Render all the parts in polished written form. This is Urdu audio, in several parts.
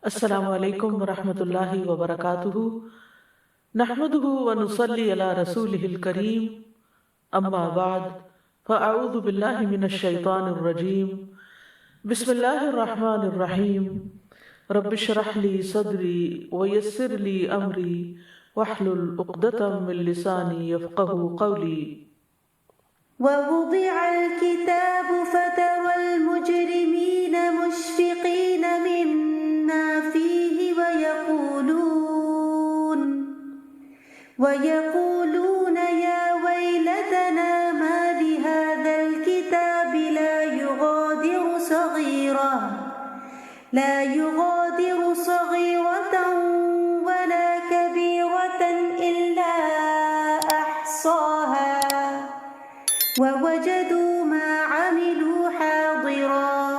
السلام علیکم ورحمۃ اللہ وبرکاتہ، نحمده ونصلی علی رسولہ الکریم، اما بعد فاعوذ باللہ من الشیطان الرجیم، بسم اللہ الرحمن الرحیم، رب اشرح لی صدری ویسر لی امری واحلل عقدۃ من لسانی یفقهوا قولی۔ ووضع الكتاب فترى المجرمين مشفقين مما فيه ويقولون يا ويلتنا ما لهذا الكتاب لا يغادر صغيرة ولا كبيرة إلا أحصاها ووجدوا ما عملوا حاضرا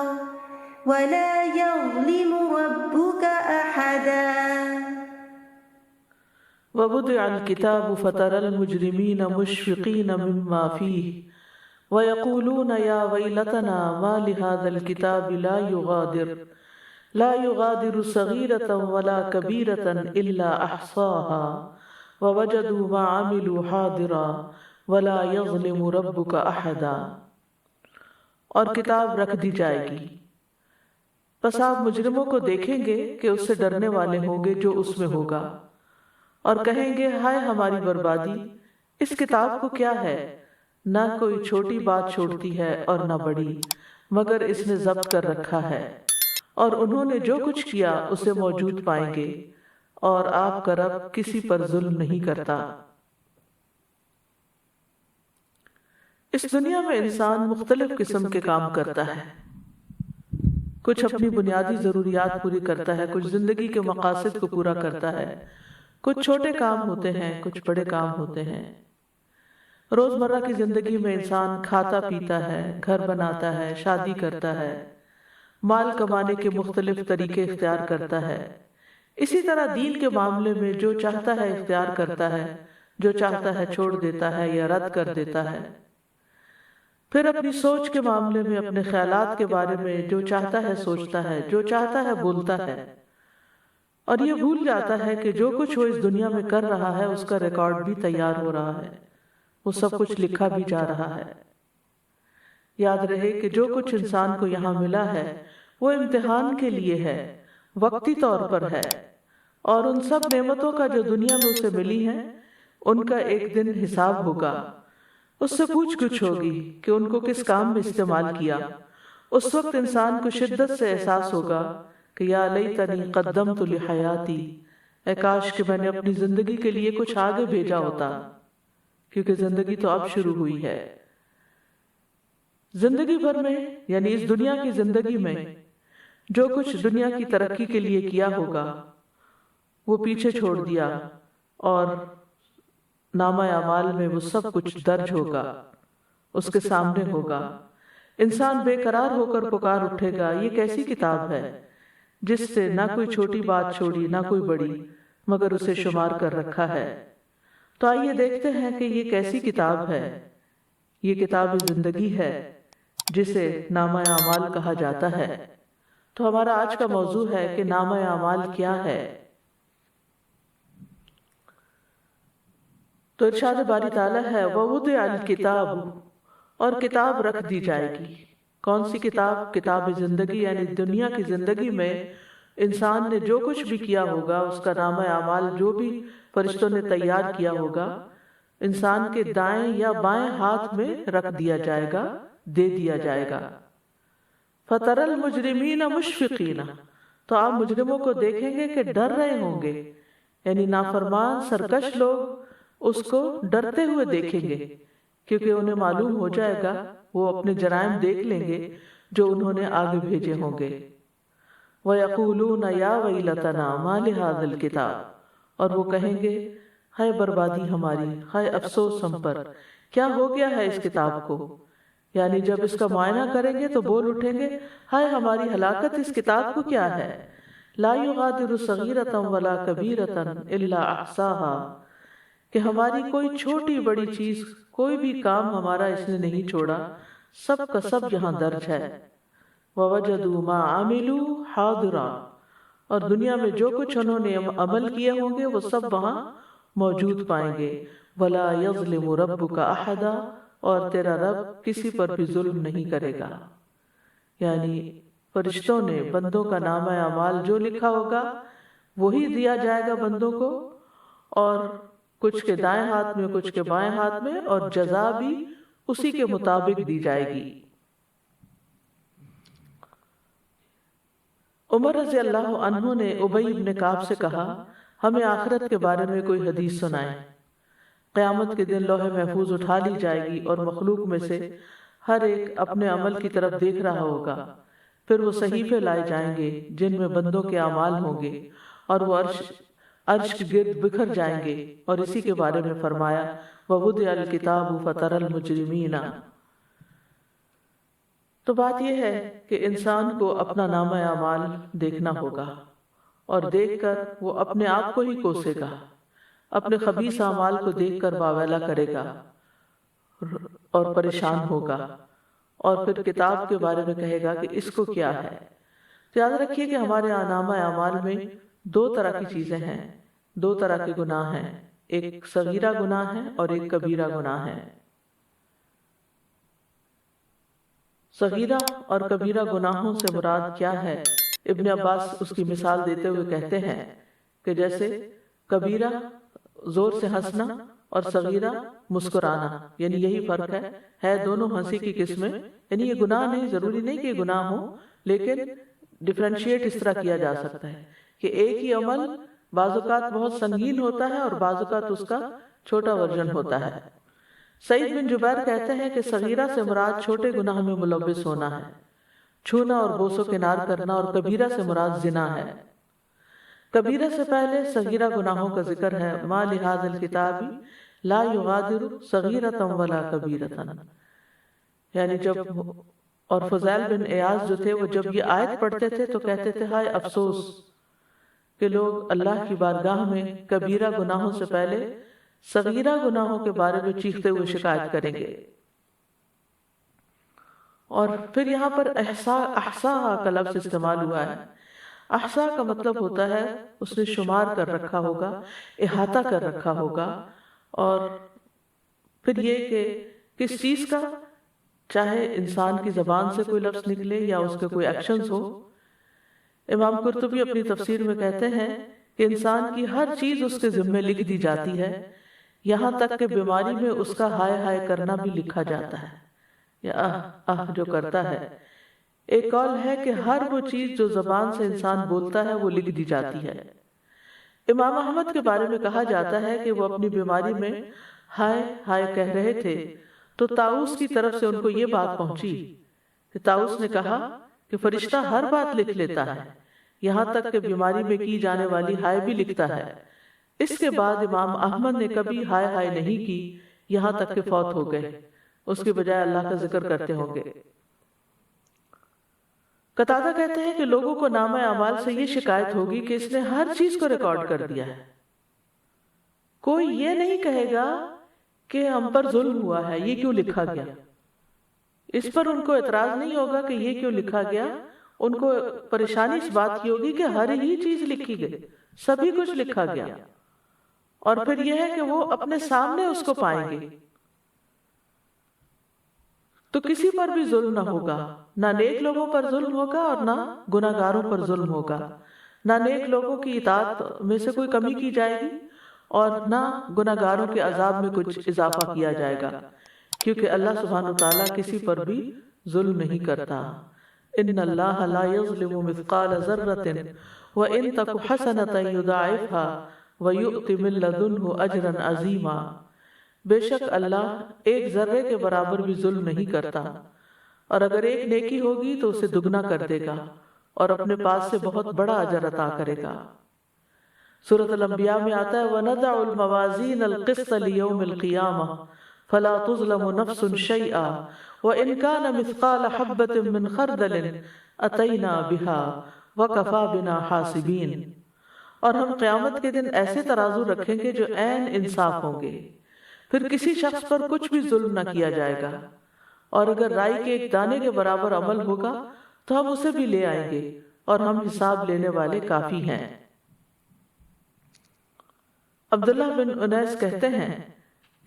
ولا يظلم ربك أحدا۔ ووضع الكتاب فترى المجرمين مشفقين مما فيه ويقولون يا ويلتنا ما لهذا الكتاب لا يغادر صغيرة ولا كبيرة إلا أحصاها ووجدوا ما عملوا حاضرا ولا يظلم ربك أحدا۔ اور کتاب رکھ دی جائے گی، پس آپ مجرموں کو دیکھیں گے کہ اس سے ڈرنے والے ہوں گے جو اس میں ہوگا، اور کہیں گے ہائے ہماری بربادی، اس کتاب کو کیا ہے، نہ کوئی چھوٹی بات چھوڑتی ہے اور نہ بڑی، مگر اس نے ضبط کر رکھا ہے، اور انہوں نے جو کچھ کیا اسے موجود پائیں گے، اور آپ کا رب کسی پر ظلم نہیں کرتا۔ اس دنیا میں انسان مختلف قسم کے کام کرتا ہے، کچھ اپنی بنیادی ضروریات پوری کرتا ہے، کچھ زندگی کے مقاصد کو پورا کرتا ہے، کچھ چھوٹے کام ہوتے ہیں، کچھ بڑے کام ہوتے ہیں۔ روزمرہ کی زندگی میں انسان کھاتا پیتا ہے، گھر بناتا ہے، شادی کرتا ہے، مال کمانے کے مختلف طریقے اختیار کرتا ہے۔ اسی طرح دین کے معاملے میں جو چاہتا ہے اختیار کرتا ہے، جو چاہتا ہے چھوڑ دیتا ہے یا رد کر دیتا ہے۔ پھر اپنی سوچ کے معاملے میں اپنے خیالات کے بارے میں جو چاہتا ہے سوچتا ہے، جو چاہتا ہے بولتا ہے، اور یہ بھول جاتا ہے کہ جو کچھ وہ اس دنیا میں کر رہا ہے اس کا ریکارڈ بھی تیار ہو رہا ہے، وہ سب کچھ لکھا بھی جا رہا ہے۔ یاد رہے کہ جو کچھ انسان کو یہاں ملا ہے وہ امتحان کے لیے ہے، وقتی طور پر ہے، اور ان سب نعمتوں کا جو دنیا میں اسے ملی ہیں ان کا ایک دن حساب ہوگا، اس سے پوچھ گچھ ہوگی کہ ان کو کس کام میں استعمال کیا۔ اس وقت انسان کو شدت سے احساس ہوگا کہ یا لیتنی قدمت لحیاتی، اے کاش کہ میں نے اپنی زندگی کے لیے کچھ آگے بھیجا ہوتا، کیونکہ زندگی تو اب شروع ہوئی ہے۔ زندگی بھر میں یعنی اس دنیا کی زندگی میں جو کچھ دنیا کی ترقی کے لیے کیا ہوگا وہ پیچھے چھوڑ دیا، اور نامہ اعمال میں وہ سب کچھ درج ہوگا، اس کے سامنے ہوگا۔ انسان بے قرار ہو کر پکار اٹھے گا، یہ کیسی کتاب ہے جس سے نہ کوئی چھوٹی بات چھوڑی نہ کوئی بڑی، مگر اسے شمار کر رکھا ہے۔ تو آئیے دیکھتے ہیں کہ یہ کیسی کتاب ہے۔ یہ کتاب زندگی ہے جسے نامہ اعمال کہا جاتا ہے۔ تو ہمارا آج کا موضوع ہے کہ نامہ اعمال کیا ہے۔ تو ارشاد باری تعالیٰ ہے وَوُضِعَ الْكِتَابُ، اور کتاب رکھ دی جائے گی۔ کون سی کتاب؟ کتاب زندگی، یعنی دنیا کی زندگی میں انسان نے جو کچھ بھی کیا ہوگا اس کا نامہ اعمال جو بھی فرشتوں نے تیار کیا ہوگا انسان کے دائیں یا بائیں ہاتھ میں رکھ دیا جائے گا، دے دیا جائے گا۔ فَتَرَى الْمُجْرِمِينَ مُشْفِقِينَ، تو آپ مجرموں کو دیکھیں گے کہ ڈر رہے ہوں گے، یعنی نافرمان سرکش لوگ اس کو ڈرتے ہوئے دیکھیں گے، کیونکہ انہیں معلوم ہو جائے گا، وہ اپنے جرائم دیکھ لیں گے جو انہوں نے آگے بھیجے ہوں گے۔ وَيَقُولُونَ يَا وَيْلَتَنَا مَا لِهَذَا الْكِتَابِ، اور وہ کہیں گے ہائے بربادی ہماری، ہائے افسوس ہم پر، کیا ہو گیا ہے اس کتاب کو؟ یعنی جب اس کا معائنہ کریں گے تو بول اٹھیں گے ہائے ہماری ہلاکت، اس کتاب کو کیا ہے۔ لا يغادر صغیرۃ ولا کبیرۃ الا احصاها، کہ ہماری کوئی چھوٹی بڑی چیز، کوئی بھی کام ہمارا اس نے نہیں چھوڑا، سب کا سب یہاں درج ہے۔ وَوَجَدُوا مَا عَمِلُوا حَاضِرًا، اور دنیا میں جو کچھ انہوں نے عمل کیے ہوں گے وہ سب وہاں موجود پائیں گے۔ وَلَا يَظْلِمُ رَبُّكَ أَحَدًا، اور تیرا رب کسی پر بھی ظلم نہیں کرے گا۔ یعنی فرشتوں نے بندوں کا نامہ اعمال جو لکھا ہوگا وہی دیا جائے گا بندوں کو، اور کچھ کے دائیں ہاتھ میں کچھ کے بائیں ہاتھ میں، اور جزا بھی اسی کے مطابق دی جائے گی۔ عمر رضی اللہ عنہ نے ابی بن کعب سے کہا، ہمیں آخرت کے بارے میں کوئی حدیث سنائیں۔ قیامت کے دن لوح محفوظ اٹھا لی جائے گی اور مخلوق میں سے ہر ایک اپنے عمل کی طرف دیکھ رہا ہوگا، پھر وہ صحیفے لائے جائیں گے جن میں بندوں کے اعمال ہوں گے، اور وہ عرش کے گرد بکھر جائیں گے، اور اسی کے بارے میں فرمایا وَوُضِعَ الْكِتَابُ فَتَرَى الْمُجْرِمِينَ۔ تو بات یہ ہے کہ انسان کو اپنا نامہ اعمال دیکھنا ہوگا، اور دیکھ کر وہ اپنے آپ کو ہی کوسے گا، اپنے خبیث اعمال کو دیکھ کر واویلا کرے گا اور پریشان ہوگا، اور پھر کتاب کے بارے میں کہے گا کہ اس کو کیا ہے۔ تو یاد رکھیے کہ ہمارے نامہ اعمال میں دو طرح کی چیزیں ہیں، دو طرح کے گناہ ہیں، ایک صغیرہ گناہ ہے اور ایک کبیرہ گناہ ہے۔ صغیرہ اور کبیرہ گناہوں سے مراد کیا ہے؟ ابن عباس اس کی مثال دیتے ہوئے کہتے ہیں کہ جیسے کبیرہ زور سے ہنسنا اور صغیرہ مسکرانا، یعنی یہی فرق ہے دونوں ہنسی کی قسمیں، یعنی یہ گناہ نہیں، ضروری نہیں کہ یہ گناہ ہو، لیکن ڈیفرینشیٹ اس طرح کیا جا سکتا ہے کہ ایک ہی عمل بعض اوقات بہت سنگین ہوتا ہے اور بعض اوقات اس کا چھوٹا ورژن ہوتا ہے۔ سعید بن جبیر کہتے ہیں کہ صغیرہ سے مراد چھوٹے گناہ میں ملوث ہونا ہے، چھونا اور بوس و کنار کرنا، اور کبیرہ سے مراد زنا ہے۔ کبیرہ سے پہلے صغیرہ گناہوں کا ذکر ہے، ما لہذا الکتاب لا یغادر صغیرۃ ولا کبیرۃ، یعنی جب اور فضیل بن عیاض جو تھے وہ جب یہ آیت پڑھتے تھے تو کہتے تھے ہائے افسوس کہ لوگ اللہ کی بارگاہ میں کبیرہ گناہوں سے پہلے صغیرہ گناہوں کے بارے میں چیختے ہوئے شکایت کریں گے۔ اور پھر یہاں پر احصاء کا لفظ استعمال ہوا ہے۔ احصاء کا مطلب ہوتا ہے اس نے شمار کر رکھا ہوگا، احاطہ کر رکھا ہوگا، اور پھر یہ کہ کس چیز کا، چاہے انسان کی زبان سے کوئی لفظ نکلے یا اس کے کوئی ایکشنز ہو۔ امام قرطبی اپنی تفسیر میں کہتے ہیں کہ انسان کی ہر چیز اس کے ذمے لکھ دی جاتی ہے، یہاں تک کہ بیماری میں اس کا ہائے ہائے کرنا بھی لکھا جاتا ہے، یا آہ جو کرتا ہے۔ ایک قول ہے کہ ہر وہ چیز جو زبان سے انسان بولتا ہے وہ لکھ دی جاتی ہے۔ امام احمد کے بارے میں کہا جاتا ہے کہ وہ اپنی بیماری میں ہائے ہائے کہہ رہے تھے تو طاؤس کی طرف سے ان کو یہ بات پہنچی کہ طاؤس نے کہا کہ فرشتہ ہر بات لکھ لیتا ہے، یہاں تک کہ بیماری میں کی جانے والی ہائے بھی لکھتا ہے۔ اس کے بعد امام احمد نے کبھی ہائے ہائے نہیں کی یہاں تک کہ فوت ہو گئے، اس کے بجائے اللہ کا ذکر کرتے ہوں گے۔ قتادہ کہتے ہیں کہ لوگوں کو نامہ اعمال سے یہ شکایت ہوگی کہ اس نے ہر چیز کو ریکارڈ کر دیا ہے، کوئی یہ نہیں کہے گا کہ ہم پر ظلم ہوا ہے، یہ کیوں لکھا گیا۔ اس پر ان کو اعتراض نہیں ہوگا کہ یہ کیوں لکھا گیا، ان کو پریشانی اس بات کی ہوگی کہ ہر ہی چیز لکھی گئی، سبھی کچھ لکھا گیا، اور پھر یہ ہے کہ وہ اپنے سامنے اس کو پائیں گے، تو کسی پر بھی ظلم نہ ہوگا، نہ نیک لوگوں پر ظلم ہوگا اور نہ گناہگاروں پر ظلم ہوگا، نہ نیک لوگوں کی اطاعت میں سے کوئی کمی کی جائے گی اور نہ گناہگاروں کے عذاب میں کچھ اضافہ کیا جائے گا، کیونکہ اللہ سبحانہ وتعالیٰ کسی پر بھی ظلم نہیں کرتا۔ ان اللہ لا یظلم مثقال ذرۃ وان تک حسنۃ یضاعفها ویؤت من لدنہ اجرا عظیما، بے شک اللہ ایک ذرے کے برابر بھی ظلم نہیں کرتا، اور اگر ایک نیکی ہوگی تو اسے دگنا کر دے گا اور اپنے پاس سے بہت بڑا اجر عطا کرے گا۔ سورۃ الانبیاء میں آتا ہے وَنَضَعُ الْمَوَازِينَ الْقِسْطَ لِيَوْمِ الْقِيَامَةِ فَلَا تُظْلَمُ نَفْسٌ شَيْئًا وَإِنْ كَانَ مِثْقَالَ حَبَّةٍ مِّنْ خَرْدَلٍ أَتَيْنَا بِهَا وَكَفَىٰ بِنَا حَاسِبِينَ، اور ہم قیامت کے دن ایسے ترازو رکھیں گے جو عین انصاف ہوں گے، پھر کسی شخص پر کچھ بھی ظلم نہ کیا جائے گا، اور اگر رائی کے ایک دانے کے برابر عمل ہوگا تو ہم اسے بھی لے آئیں گے اور ہم حساب لینے والے کافی ہیں۔ عبداللہ بن انیس کہتے ہیں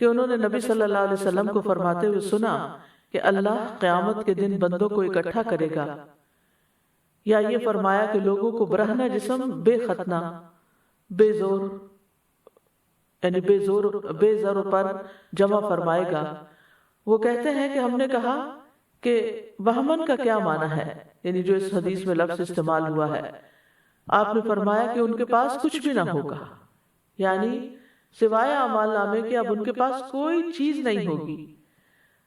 کہ انہوں نے نبی صلی اللہ علیہ وسلم کو فرماتے ہوئے سنا کہ اللہ قیامت کے دن بندوں کو اکٹھا کرے گا، یا یہ فرمایا کہ لوگوں کو برہنہ جسم بے ختنہ بے زور یعنی بے زر پر جمع فرمائے گا۔ وہ کہتے ہیں کہ ہم نے کہا کہ بہمن کا کیا معنی ہے، یعنی جو اس حدیث میں لفظ استعمال ہوا ہے۔ آپ نے فرمایا کہ ان کے پاس کچھ بھی نہ ہوگا، یعنی سوائے اعمال نامے کے اب ان کے پاس کوئی چیز نہیں ہوگی۔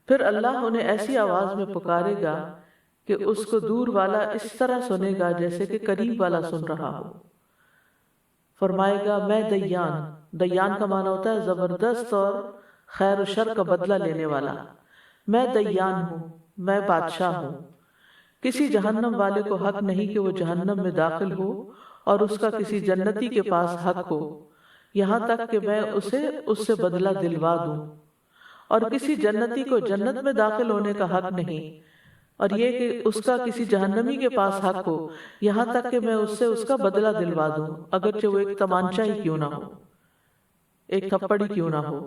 پھر اللہ انہیں ایسی آواز میں پکارے گا کہ اس کو دور والا اس طرح سنے گا جیسے کہ قریب والا سن رہا ہو۔ فرمائے گا میں دیان کا معنی ہوتا ہے زبردست اور خیر و شر کا بدلہ لینے والا۔ میں دیان ہوں، میں بادشاہ ہوں۔ کسی جہنم والے کو حق نہیں کہ وہ جہنم میں داخل ہو اور اس کا کسی جنتی کے پاس حق ہو، یہاں تک کہ میں اسے اس سے بدلہ دلوا دوں، اور کسی جنتی کو جنت میں داخل ہونے کا حق نہیں، اور یہ کہ اس کا کسی جہنمی کے پاس حق ہو، یہاں تک کہ میں اس سے اس کا بدلہ دلوا دوں، اگرچہ وہ ایک تمانچہ ہی کیوں نہ ہو، ایک تھپڑ ہی کیوں نہ ہو۔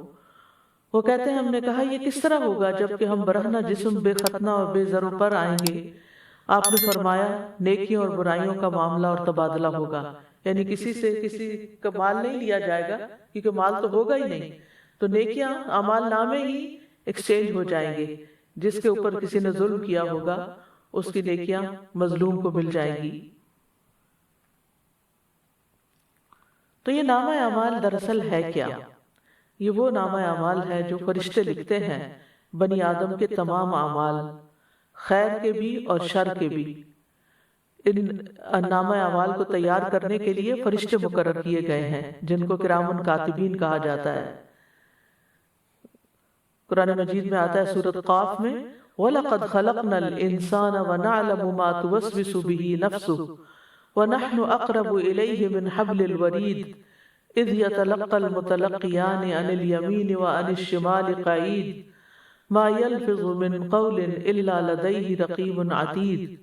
وہ کہتے ہیں ہم نے کہا یہ کس طرح ہوگا جبکہ ہم برہنہ جسم بے ختنہ اور بے زر پر آئیں گے؟ آپ نے فرمایا نیکیوں اور برائیوں کا معاملہ اور تبادلہ ہوگا، یعنی کسی سے کسی کا مال نہیں لیا جائے گا کیونکہ مال تو ہوگا ہی نہیں، تو نیکیاں اعمال نامے ہی ایکسچینج ہو جائیں گے۔ جس کے اوپر کسی نے ظلم کیا ہوگا اس کی نیکیاں مظلوم کو مل جائیں گی۔ تو یہ نامہ اعمال دراصل ہے کیا؟ یہ وہ نامہ اعمال ہے جو فرشتے لکھتے ہیں بنی آدم کے تمام اعمال، خیر کے بھی اور شر کے بھی۔ ان نامہ اعمال کو تیار کرنے کے لیے فرشتے مقرر کیے گئے ہیں جن کو کرامن کاتبین کہا جاتا ہے۔ قرآن مجید میں آتا ہے سورۃ قاف میں وَلَقَدْ خَلَقْنَا الْإِنسَانَ وَنَعْلَمُ مَا تُوَسْوِسُ بِهِ نَفْسُهُ وَنَحْنُ أَقْرَبُ إِلَيْهِ مِنْ حَبْلِ الْوَرِيدِ إِذْ يَتَلَقَّى الْمُتَلَقِّيَانِ عَنِ الْيَمِينِ وَعَنِ الشِّمَالِ قَعِيدٌ مَا يَلْفِظُ مِنْ قَوْلٍ إِلَّا لَدَيْهِ رَقِيبٌ عَتِيدٌ۔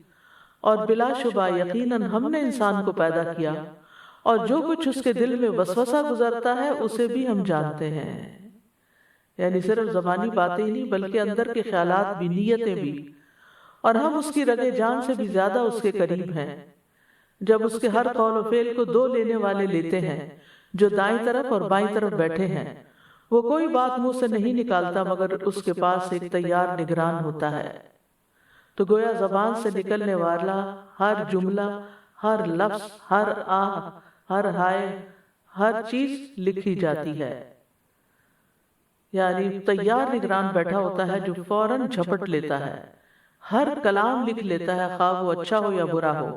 اور بلا شبہ یقیناً ہم نے انسان کو پیدا کیا اور جو کچھ اس کے دل میں وسوسہ گزرتا ہے اسے بھی ہم جانتے ہیں، یعنی صرف زبانی باتیں ہی نہیں بلکہ اندر کے خیالات بھی، نیتیں بھی، اور ہم اس کی رگے جان سے بھی زیادہ اس کے قریب ہیں۔ جب اس کے ہر قول و فعل کو دو لینے والے لیتے ہیں جو دائیں طرف اور بائیں طرف بیٹھے ہیں، وہ کوئی بات منہ سے نہیں نکالتا مگر اس کے پاس ایک تیار نگران ہوتا ہے۔ تو گویا زبان سے نکلنے والا ہر جملہ، ہر لفظ، ہر آہ، ہر ہائے، ہر چیز لکھی جاتی ہے، یعنی تیار نگران بیٹھا ہوتا ہے جو فوراً جھپٹ لیتا ہے، ہر کلام لکھ لیتا ہے خواہ وہ اچھا ہو یا برا ہو۔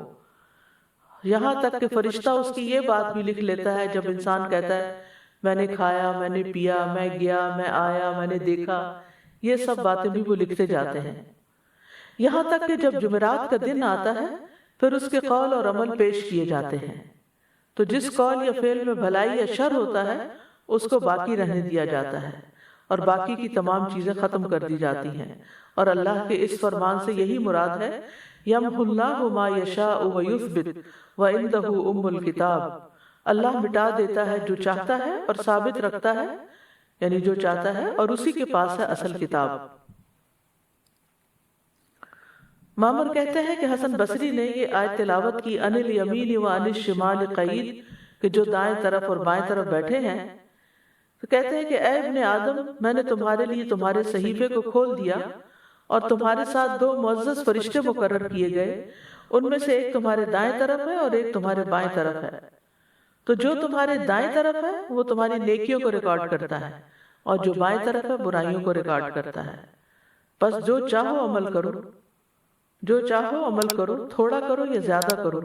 یہاں تک کہ فرشتہ اس کی یہ بات بھی لکھ لیتا ہے جب انسان کہتا ہے میں نے کھایا، میں نے پیا، میں گیا، میں آیا، میں نے دیکھا، یہ سب باتیں بھی وہ لکھتے جاتے ہیں۔ یہاں تک کہ جب جمعرات کا دن آتا ہے پھر اس کے قول اور عمل پیش کیے جاتے ہیں، تو جس قول یا فعل میں بھلائی یا شر ہوتا ہے اس کو باقی رہنے دیا جاتا ہے اور باقی کی تمام چیزیں ختم کر دی جاتی ہیں۔ اور اللہ کے اس فرمان سے یہی مراد ہے یمحو اللہ ما یشاء ویثبت وعندہ ام الکتاب، اللہ مٹا دیتا ہے جو چاہتا ہے اور ثابت رکھتا ہے، یعنی جو چاہتا ہے، اور اسی کے پاس ہے اصل کتاب۔ معمر کہتے ہیں کہ حسن بصری نے یہ آیت تلاوت کی عن الیمین وعن الشمال قعید، کہ جو دائیں طرف اور بائیں طرف بیٹھے ہیں، تو کہتے ہیں کہ اے ابن آدم میں نے تمہارے لیے تمہارے صحیفے کو کھول دیا اور تمہارے ساتھ دو معزز فرشتے مقرر کیے گئے، ان میں سے ایک تمہارے دائیں طرف ہے اور ایک تمہارے بائیں طرف ہے۔ تو جو تمہارے دائیں طرف ہے وہ تمہاری نیکیوں کو ریکارڈ کرتا ہے اور جو بائیں طرف ہے برائیوں کو ریکارڈ کرتا ہے۔ بس جو چاہو عمل کرو، جو چاہو عمل کرو، تھوڑا کرو یا زیادہ کرو،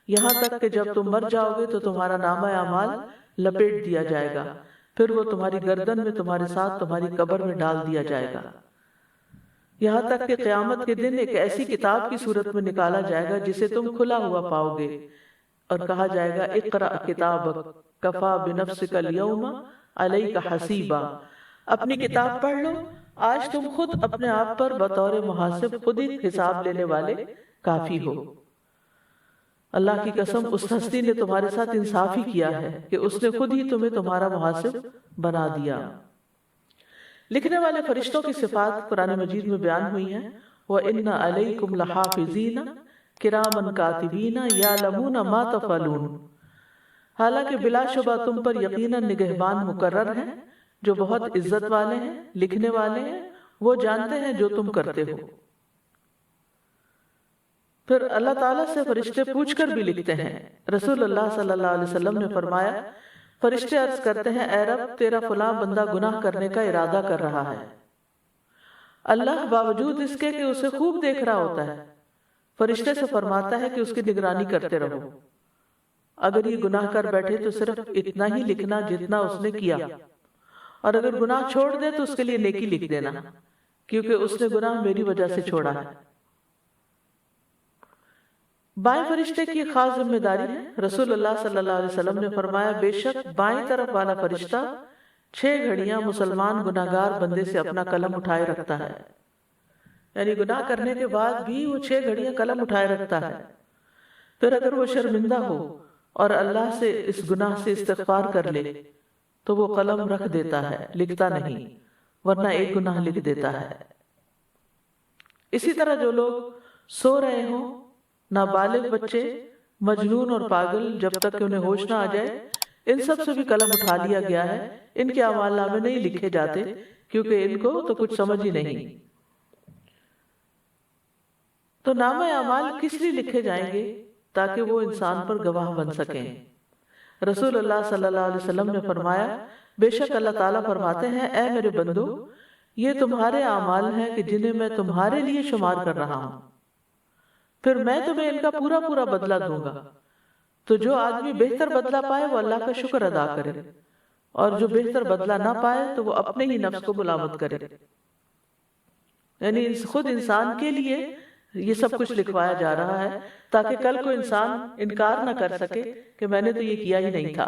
یہاں تک کہ جب تم مر جاؤ گے تو تمہارا نامہ اعمال لپیٹ دیا جائے گا، پھر وہ تمہاری گردن میں تمہارے ساتھ تمہاری قبر میں ڈال دیا جائے گا، یہاں تک کہ قیامت کے دن ایک ایسی کتاب کی صورت میں نکالا جائے گا جسے تم کھلا ہوا پاؤ گے، اور کہا جائے گا اقرأ کتابک کفا بنفسک اليوم علیک حسیبا، اپنی کتاب پڑھ لو، آج تم خود اپنے آپ پر بطور محاسب خود ہی حساب لینے والے کافی ہو۔ اللہ کی قسم اس ہستی نے تمہارے ساتھ انصاف ہی کیا ہے کہ اس نے خود ہی تمہیں تمہارا محاسب بنا دیا۔ لکھنے والے فرشتوں کی صفات قرآن مجید میں بیان ہوئی ہیں، وَإِنَّ عَلَيْكُمْ لَحَافِظِينَ كِرَامًا كَاتِبِينَ يَعْلَمُونَ مَا تَفْعَلُونَ، حالانکہ بلا شبہ تم پر یقیناً نگہبان مقرر ہیں جو بہت عزت والے ہیں، لکھنے والے ہیں، وہ جانتے ہیں جو تم کرتے ہو۔ پھر اللہ تعالیٰ سے فرشتے پوچھ کر بھی لکھتے ہیں۔ رسول اللہ صلی اللہ علیہ وسلم نے فرمایا، فرشتے عرض کرتے ہیں، اے رب تیرا فلاں بندہ گناہ کرنے کا ارادہ کر رہا ہے۔ اللہ باوجود اس کے کہ اسے خوب دیکھ رہا ہوتا ہے، فرشتے سے فرماتا ہے کہ اس کی نگرانی کرتے رہو، اگر یہ گناہ کر بیٹھے تو صرف اتنا ہی لکھنا جتنا اس نے کیا، اور اگر گناہ چھوڑ دے تو اس کے لیے نیکی لکھ دینا، کیونکہ اس نے گناہ میری وجہ سے چھوڑا ہے۔ بائیں فرشتے کی ایک خاص ذمہ داری ہے۔ رسول اللہ صلی اللہ علیہ وسلم نے فرمایا، بے شک بائیں طرف والا فرشتہ 6 گھڑیاں مسلمان گناہگار بندے سے اپنا قلم اٹھائے رکھتا ہے، یعنی گناہ کرنے کے بعد بھی وہ 6 گھڑیاں قلم اٹھائے رکھتا ہے۔ پھر اگر وہ شرمندہ ہو اور اللہ سے اس گناہ سے استغفار کر لے تو وہ قلم رکھ دیتا ہے، لکھتا نہیں، ورنہ ایک گناہ لکھ دیتا ہے۔ اسی طرح جو لوگ سو رہے ہوں، نابالغ بچے، مجنون اور پاگل، جب تک کہ انہیں ہوش نہ آ جائے، ان سب سے بھی قلم اٹھا لیا گیا ہے۔ ان کے اعمال نامے نہیں لکھے جاتے کیونکہ ان کو تو کچھ سمجھ ہی نہیں۔ تو نامہ اعمال کس لیے لکھے جائیں گے؟ تاکہ وہ انسان پر گواہ بن سکیں۔ رسول اللہ صلی اللہ علیہ وسلم نے فرمایا، بے شک اللہ تعالیٰ فرماتے ہیں، اے میرے بندو، یہ تمہارے اعمال ہیں کہ جنہیں میں تمہارے لیے شمار کر رہا ہوں، پھر میں تمہیں ان کا پورا پورا بدلہ دوں گا۔ تو جو آدمی بہتر بدلہ پائے وہ اللہ کا شکر ادا کرے، اور جو بہتر بدلہ نہ پائے تو وہ اپنے ہی نفس کو ملامت کرے۔ یعنی خود انسان کے لیے یہ سب کچھ لکھوایا جا رہا ہے تاکہ کل کو انسان انکار نہ کر سکے کہ میں نے تو یہ کیا ہی نہیں تھا۔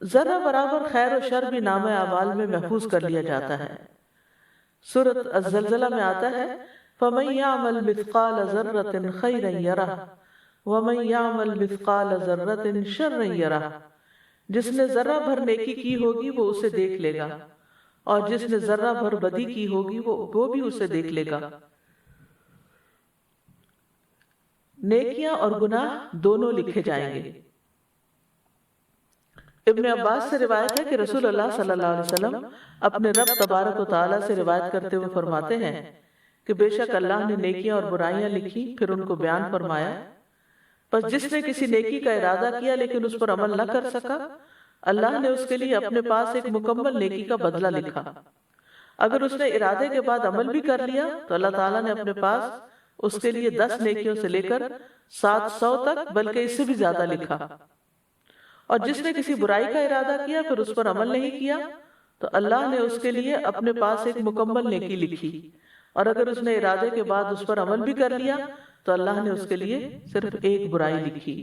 ذرہ برابر خیر و شر بھی نامہ اعمال میں محفوظ کر لیا جاتا ہے۔ سورۃ الزلزلہ میں آتا ہے، فَمَن يَعْمَلْ مِثْقَالَ ذَرَّةٍ خَيْرًا يَرَهُ وَمَن يَعْمَلْ مِثْقَالَ ذَرَّةٍ شَرًّا يَرَهُ، جس نے ذرہ بھر نیکی کی ہوگی وہ اسے دیکھ لے گا، اور جس نے ذرہ بھر بدی کی ہوگی وہ بھی اسے دیکھ لے گا۔ نیکیاں اور گناہ دونوں لکھے جائیں گے۔ ابن عباس سے روایت ہے کہ رسول اللہ صلی اللہ علیہ وسلم اپنے رب تبارک و تعالیٰ سے روایت کرتے ہوئے فرماتے ہیں کہ بے شک اللہ نے نیکیاں اور برائیاں لکھی، پھر ان کو بیان فرمایا، پس جس نے کسی نیکی کا ارادہ کیا لیکن اس پر عمل نہ کر سکا، اللہ نے اس کے لیے اپنے پاس ایک مکمل نیکی کا بدلہ لکھا۔ اگر اس نے ارادے کے بعد عمل بھی کر لیا تو اللہ تعالیٰ نے اپنے پاس اس کے لیے 10 نیکیوں سے لے کر 700 تک بلکہ اس سے بھی زیادہ لکھا۔ اور جس نے کسی برائی کا ارادہ کیا پھر اس پر عمل نہیں کیا تو اللہ نے اس کے لیے اپنے پاس ایک مکمل نیکی لکھی، اور اگر اس نے ارادے کے بعد اس پر عمل بھی کر لیا تو اللہ نے اس کے لیے صرف ایک برائی لکھی۔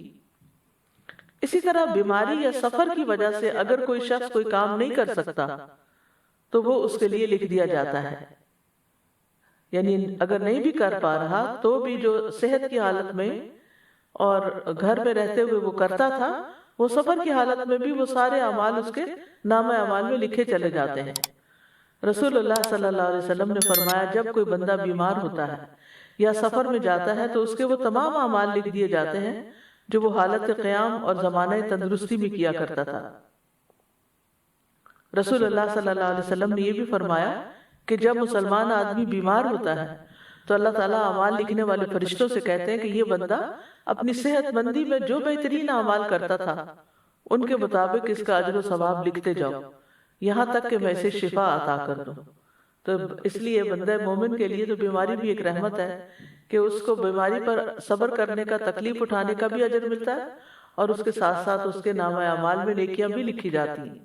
اسی طرح بیماری یا سفر کی وجہ سے اگر کوئی شخص کوئی کام نہیں کر سکتا تو وہ اس کے لیے لکھ دیا جاتا ہے، یعنی اگر نہیں بھی کر پا رہا تو بھی جو صحت کی حالت میں اور گھر میں رہتے ہوئے وہ کرتا تھا، وہ سفر کی حالت میں بھی وہ سارے اعمال اس کے نامہ اعمال میں لکھے چلے جاتے ہیں۔ رسول اللہ صلی اللہ علیہ وسلم نے فرمایا، جب کوئی بندہ بیمار ہوتا ہے یا سفر میں جاتا ہے تو اس کے وہ تمام اعمال لکھ دیے جاتے ہیں جو وہ حالت قیام اور زمانہ تندرستی میں کیا کرتا تھا۔ رسول اللہ صلی اللہ علیہ وسلم نے یہ بھی فرمایا کہ جب مسلمان آدمی بیمار ہوتا ہے تو اللہ تعالیٰ اعمال لکھنے والے فرشتوں سے کہتے ہیں کہ یہ بندہ اپنی صحت مندی میں جو بہترین اعمال کرتا تھا ان کے مطابق اس کا اجر و ثواب لکھتے جاؤ، یہاں تک کہ میں اسے شفا عطا کر دوں۔ تو اس لیے بندہ مومن کے لیے تو بیماری بھی ایک رحمت ہے کہ اس کو بیماری پر صبر کرنے کا، تکلیف اٹھانے کا بھی اجر ملتا ہے، اور اس کے ساتھ ساتھ اس کے نامہ اعمال میں نیکیاں بھی لکھی جاتی ہیں۔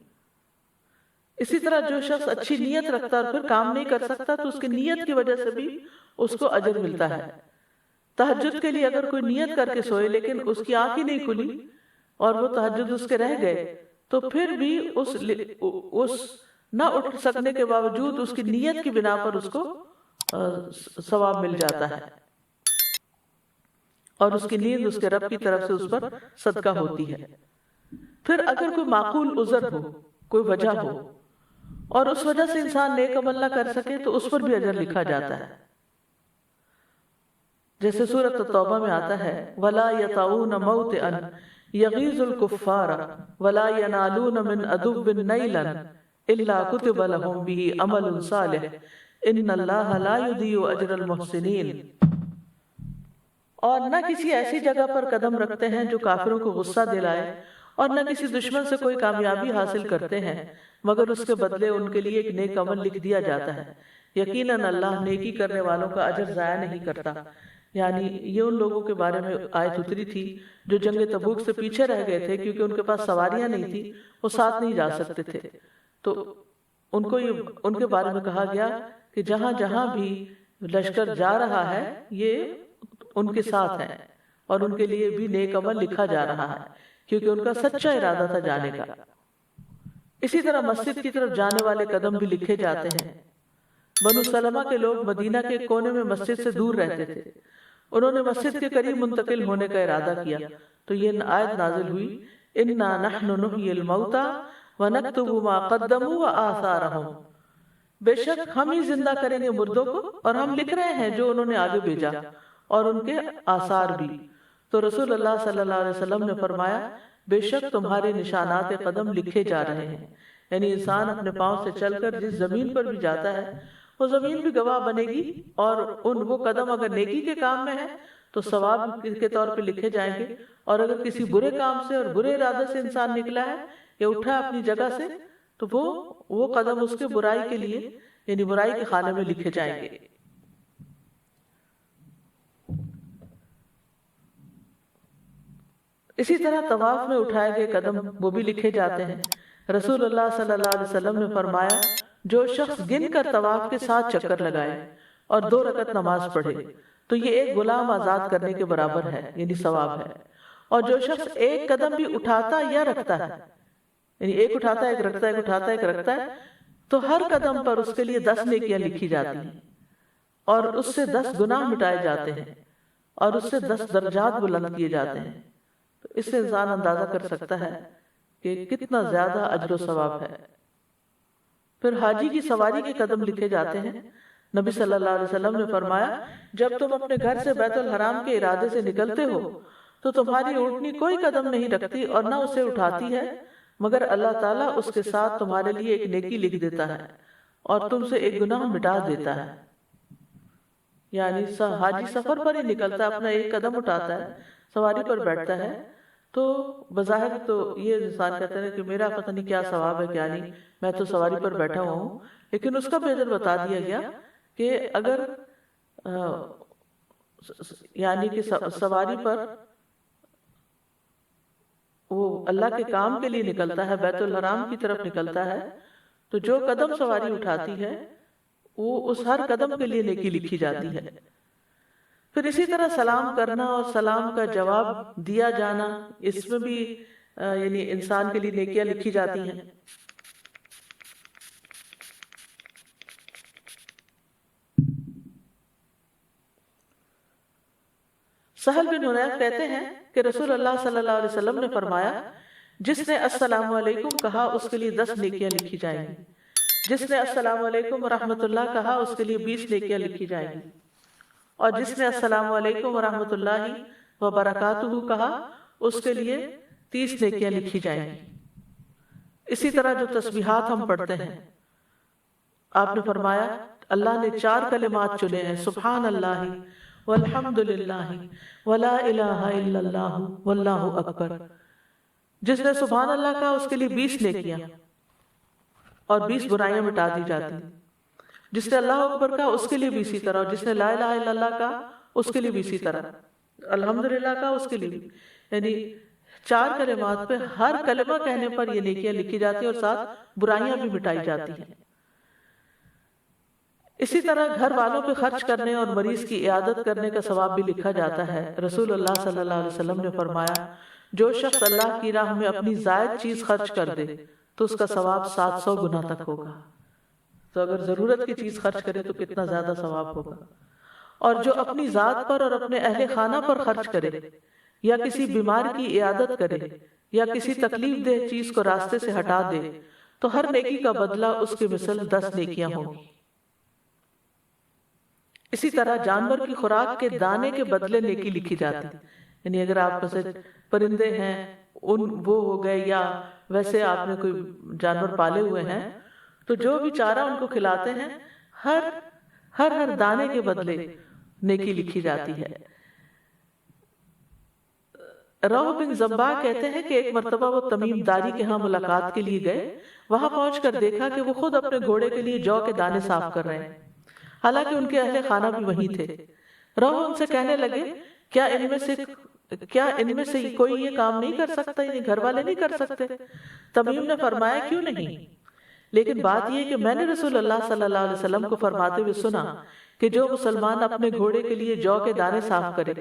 اسی طرح جو شخص اچھی نیت رکھتا اور پھر کام نہیں کر سکتا تو اس کی نیت کی وجہ سے بھی اس کو اجر ملتا ہے۔ تہجد کے لیے اگر کوئی نیت کر کے سوئے لیکن اس کی آنکھ ہی نہیں کھلی اور وہ تہجد اس کے رہ گئے تو پھر بھی اس نہ اٹھ سکنے کے باوجود اس کی نیت کی بنا پر اس کو ثواب مل جاتا ہے۔ اور اس کی نیند اس کے رب کی طرف سے اس پر صدقہ ہوتی ہے۔ پھر اگر کوئی معقول عذر ہو، کوئی وجہ ہو اور اس وجہ سے انسان نیک عمل نہ کر سکے تو اس پر بھی اجر لکھا جاتا ہے۔ جیسے سورۃ التوبہ میں آتا ہے وَلَا يَطَعُونَ مَوْطِئًا يَغِيظُ الْكُفَّارَ وَلَا يَنَالُونَ مِنْ عَدُوٍّ نَيْلًا إِلَّا كُتِبَ لَهُمْ بِهِ عَمَلٌ صَالِحٌ إِنَّ اللَّهَ لَا يُضِيعُ أَجْرَ الْمُحْسِنِينَ۔ اور نہ کسی ایسی جگہ پر قدم رکھتے ہیں جو کافروں کو غصہ دلائے، اور نہ کسی دشمن سے کوئی کامیابی حاصل کرتے ہیں مگر اس کے بدلے ان کے لیے ایک نیک عمل لکھ دیا جاتا ہے۔ یقیناً اللہ نیکی کرنے والوں کا اجر ضائع نہیں کرتا۔ یعنی یہ ان لوگوں کے بارے میں آیت اتری تھی جو جنگ تبوک سے پیچھے رہ گئے تھے کیونکہ ان کے پاس سواریاں نہیں تھی، وہ ساتھ نہیں جا سکتے تھے، تو ان کے بارے میں کہا گیا کہ جہاں جہاں بھی لشکر جا رہا ہے یہ ان کے ساتھ ہے اور ان کے لیے بھی نیک عمل لکھا جا رہا ہے کیونکہ ان کا سچا ارادہ تھا جانے کا۔ اسی طرح مسجد کی طرف جانے والے قدم بھی لکھے جاتے ہیں۔ بنو سلمہ کے لوگ مدینہ کے کونے میں مسجد سے دور رہتے تھے، انہوں نے مسجد کے قریب منتقل ہونے کا ارادہ کیا تو یہ آیت نازل ہوئی اِنَّا نَحْنُ نُحْيِي الْمَوْتَى وَنَكْتُبُ مَا قَدَّمُوا وَآثَارَهُمْ، بے شک ہم ہی زندہ کریں گے مردوں کو اور ہم لکھ رہے ہیں جو انہوں نے آگے بھیجا اور ان کے آثار بھی۔ تو رسول اللہ صلی اللہ علیہ وسلم نے فرمایا بے شک تمہارے نشانات قدم لکھے جا رہے ہیں، یعنی انسان اپنے پاؤں سے چل کر جس زمین پر بھی جاتا ہے وہ زمین بھی گواہ بنے گی، اور وہ قدم اگر نیکی کے کام میں ہے تو ثواب کے طور پہ لکھے جائیں گے، اور اگر کسی برے کام سے اور برے ارادے سے انسان نکلا ہے یا اٹھا اپنی جگہ سے تو وہ قدم اس کے برائی کے لیے یعنی برائی کے خانے میں لکھے جائیں گے۔ اسی طرح طواف میں اٹھائے گئے قدم وہ بھی لکھے جاتے ہیں۔ رسول اللہ صلی اللہ علیہ وسلم نے فرمایا جو شخص گن کر طواف کے 7 چکر لگائے اور 2 رکعت نماز پڑھے تو یہ ایک غلام آزاد کرنے کے برابر ہے، یعنی ثواب ہے۔ اور جو شخص ایک قدم بھی اٹھاتا یا رکھتا ہے، یعنی ایک اٹھاتا ہے ایک رکھتا ہے ایک اٹھاتا ہے ایک رکھتا ہے، تو ہر قدم پر اس کے لیے 10 نیکیاں لکھی جاتی ہیں اور اس سے 10 گناہ مٹائے جاتے ہیں اور اس سے 10 درجات بلند کیے جاتے ہیں۔ تو اس سے انسان اندازہ کر سکتا ہے کہ کتنا زیادہ اجر و ثواب ہے۔ پھر حاجی کی سواری کے قدم لکھے جاتے ہیں۔ نبی صلی اللہ علیہ وسلم نے فرمایا جب تم اپنے گھر سے بیت الحرام کے ارادے سے نکلتے ہو تو تمہاری اونٹنی کوئی قدم نہیں رکھتی اور نہ اسے اٹھاتی ہے مگر اللہ تعالیٰ اس کے ساتھ تمہارے لیے ایک نیکی لکھ دیتا ہے اور تم سے ایک گناہ مٹا دیتا ہے۔ یعنی حاجی سفر پر ہی نکلتا ہے، اپنا ایک قدم اٹھاتا ہے، سواری پر بیٹھتا ہے، تو بظاہر تو یہ انسان کہتا ہے کہ میرا پتہ نہیں کیا ثواب ہے کیا نہیں، میں تو سواری پر بیٹھا ہوا ہوں، لیکن اس کا بھی اجر بتا دیا گیا کہ اگر یعنی کہ سواری پر وہ اللہ کے کام کے لیے نکلتا ہے، بیت الحرام کی طرف نکلتا ہے، تو جو قدم سواری اٹھاتی ہے وہ اس ہر قدم کے لیے نیکی لکھی جاتی ہے۔ پھر اسی طرح سلام کرنا اور سلام کا جواب دیا جانا، اس میں بھی یعنی انسان کے لیے نیکیاں لکھی جاتی ہیں۔ سہل بن حنیف کہتے ہیں کہ رسول اللہ صلی اللہ علیہ وسلم نے فرمایا جس نے السلام علیکم کہا اس کے لیے 10 نیکیاں لکھی جائیں گی، جس نے السلام علیکم ورحمۃ اللہ کہا اس کے لیے 20 نیکیاں لکھی جائیں گی، اور جس نے السلام علیکم ورحمۃ اللہ وبرکاتہ کہا اس کے لیے 30 نیکیاں لکھی جائیں گی۔ اسی طرح جو تسبیحات ہم پڑھتے ہیں، آپ نے فرمایا اللہ نے 4 کلمات چنے ہیں، سبحان اللہ والحمد للہ ولا الہ الا اللہ واللہ اکبر۔ جس نے سبحان اللہ کہا اس کے لیے 20 نیکیاں اور 20 برائیاں مٹا دی جاتی، جس نے اللہ اکبر کہا اس کے لیے بھی اسی طرح، اور جس نے لا الہ الا اللہ کہا اس کے لیے بھی اسی طرح، الحمدللہ کہا اس کے لیے بھی، یعنی 4 کلمات پہ ہر کلمہ کہنے پر یہ نیکیاں لکھی جاتی ہیں اور ساتھ برائیاں بھی مٹائی جاتی ہیں۔ اسی طرح گھر والوں پہ خرچ کرنے اور مریض کی عیادت کرنے کا ثواب بھی لکھا جاتا ہے۔ رسول اللہ صلی اللہ علیہ وسلم نے فرمایا جو شخص اللہ کی راہ میں اپنی زائد چیز خرچ کر دے تو اس کا ثواب 700 گنا تک ہوگا۔ تو اگر ضرورت کی چیز خرچ کرے تو کتنا زیادہ ثواب ہوگا۔ اور جو اپنی ذات پر اور اپنے اہل خانہ پر خرچ کرے یا کسی بیمار کی عیادت کرے یا کسی تکلیف دہ چیز کو راستے سے ہٹا دے تو ہر نیکی کا بدلہ اس کے مثل 10 نیکیاں ہوں گی۔ اسی طرح جانور کی خوراک کے دانے کے بدلے نیکی لکھی جاتی، یعنی اگر آپ میں سے پرندے ہیں وہ ہو گئے یا ویسے آپ نے کوئی جانور پالے ہوئے ہیں تو جو بھی چارہ ان کو کھلاتے ہیں ہر دانے کے بدلے نیکی لکھی جاتی ہے۔ روح بن زبا کہتے ہیں کہ ایک مرتبہ وہ تمیم داری کے ہاں ملاقات کے لیے گئے، وہاں پہنچ کر دیکھا کہ وہ خود اپنے گھوڑے کے لیے جو کے دانے صاف کر رہے ہیں، حالانکہ ان کے اہل خانہ بھی وہیں تھے۔ روح ان سے کہنے لگے کیا ان میں سے کوئی یہ کام نہیں کر سکتا، یعنی گھر والے نہیں کر سکتے؟ تمیم نے فرمایا کیوں نہیں، لیکن بات یہ کہ میں نے رسول اللہ صلی اللہ علیہ وسلم کو فرماتے ہوئے سنا کہ جو مسلمان اپنے گھوڑے کے لیے جو کے دانے صاف کرے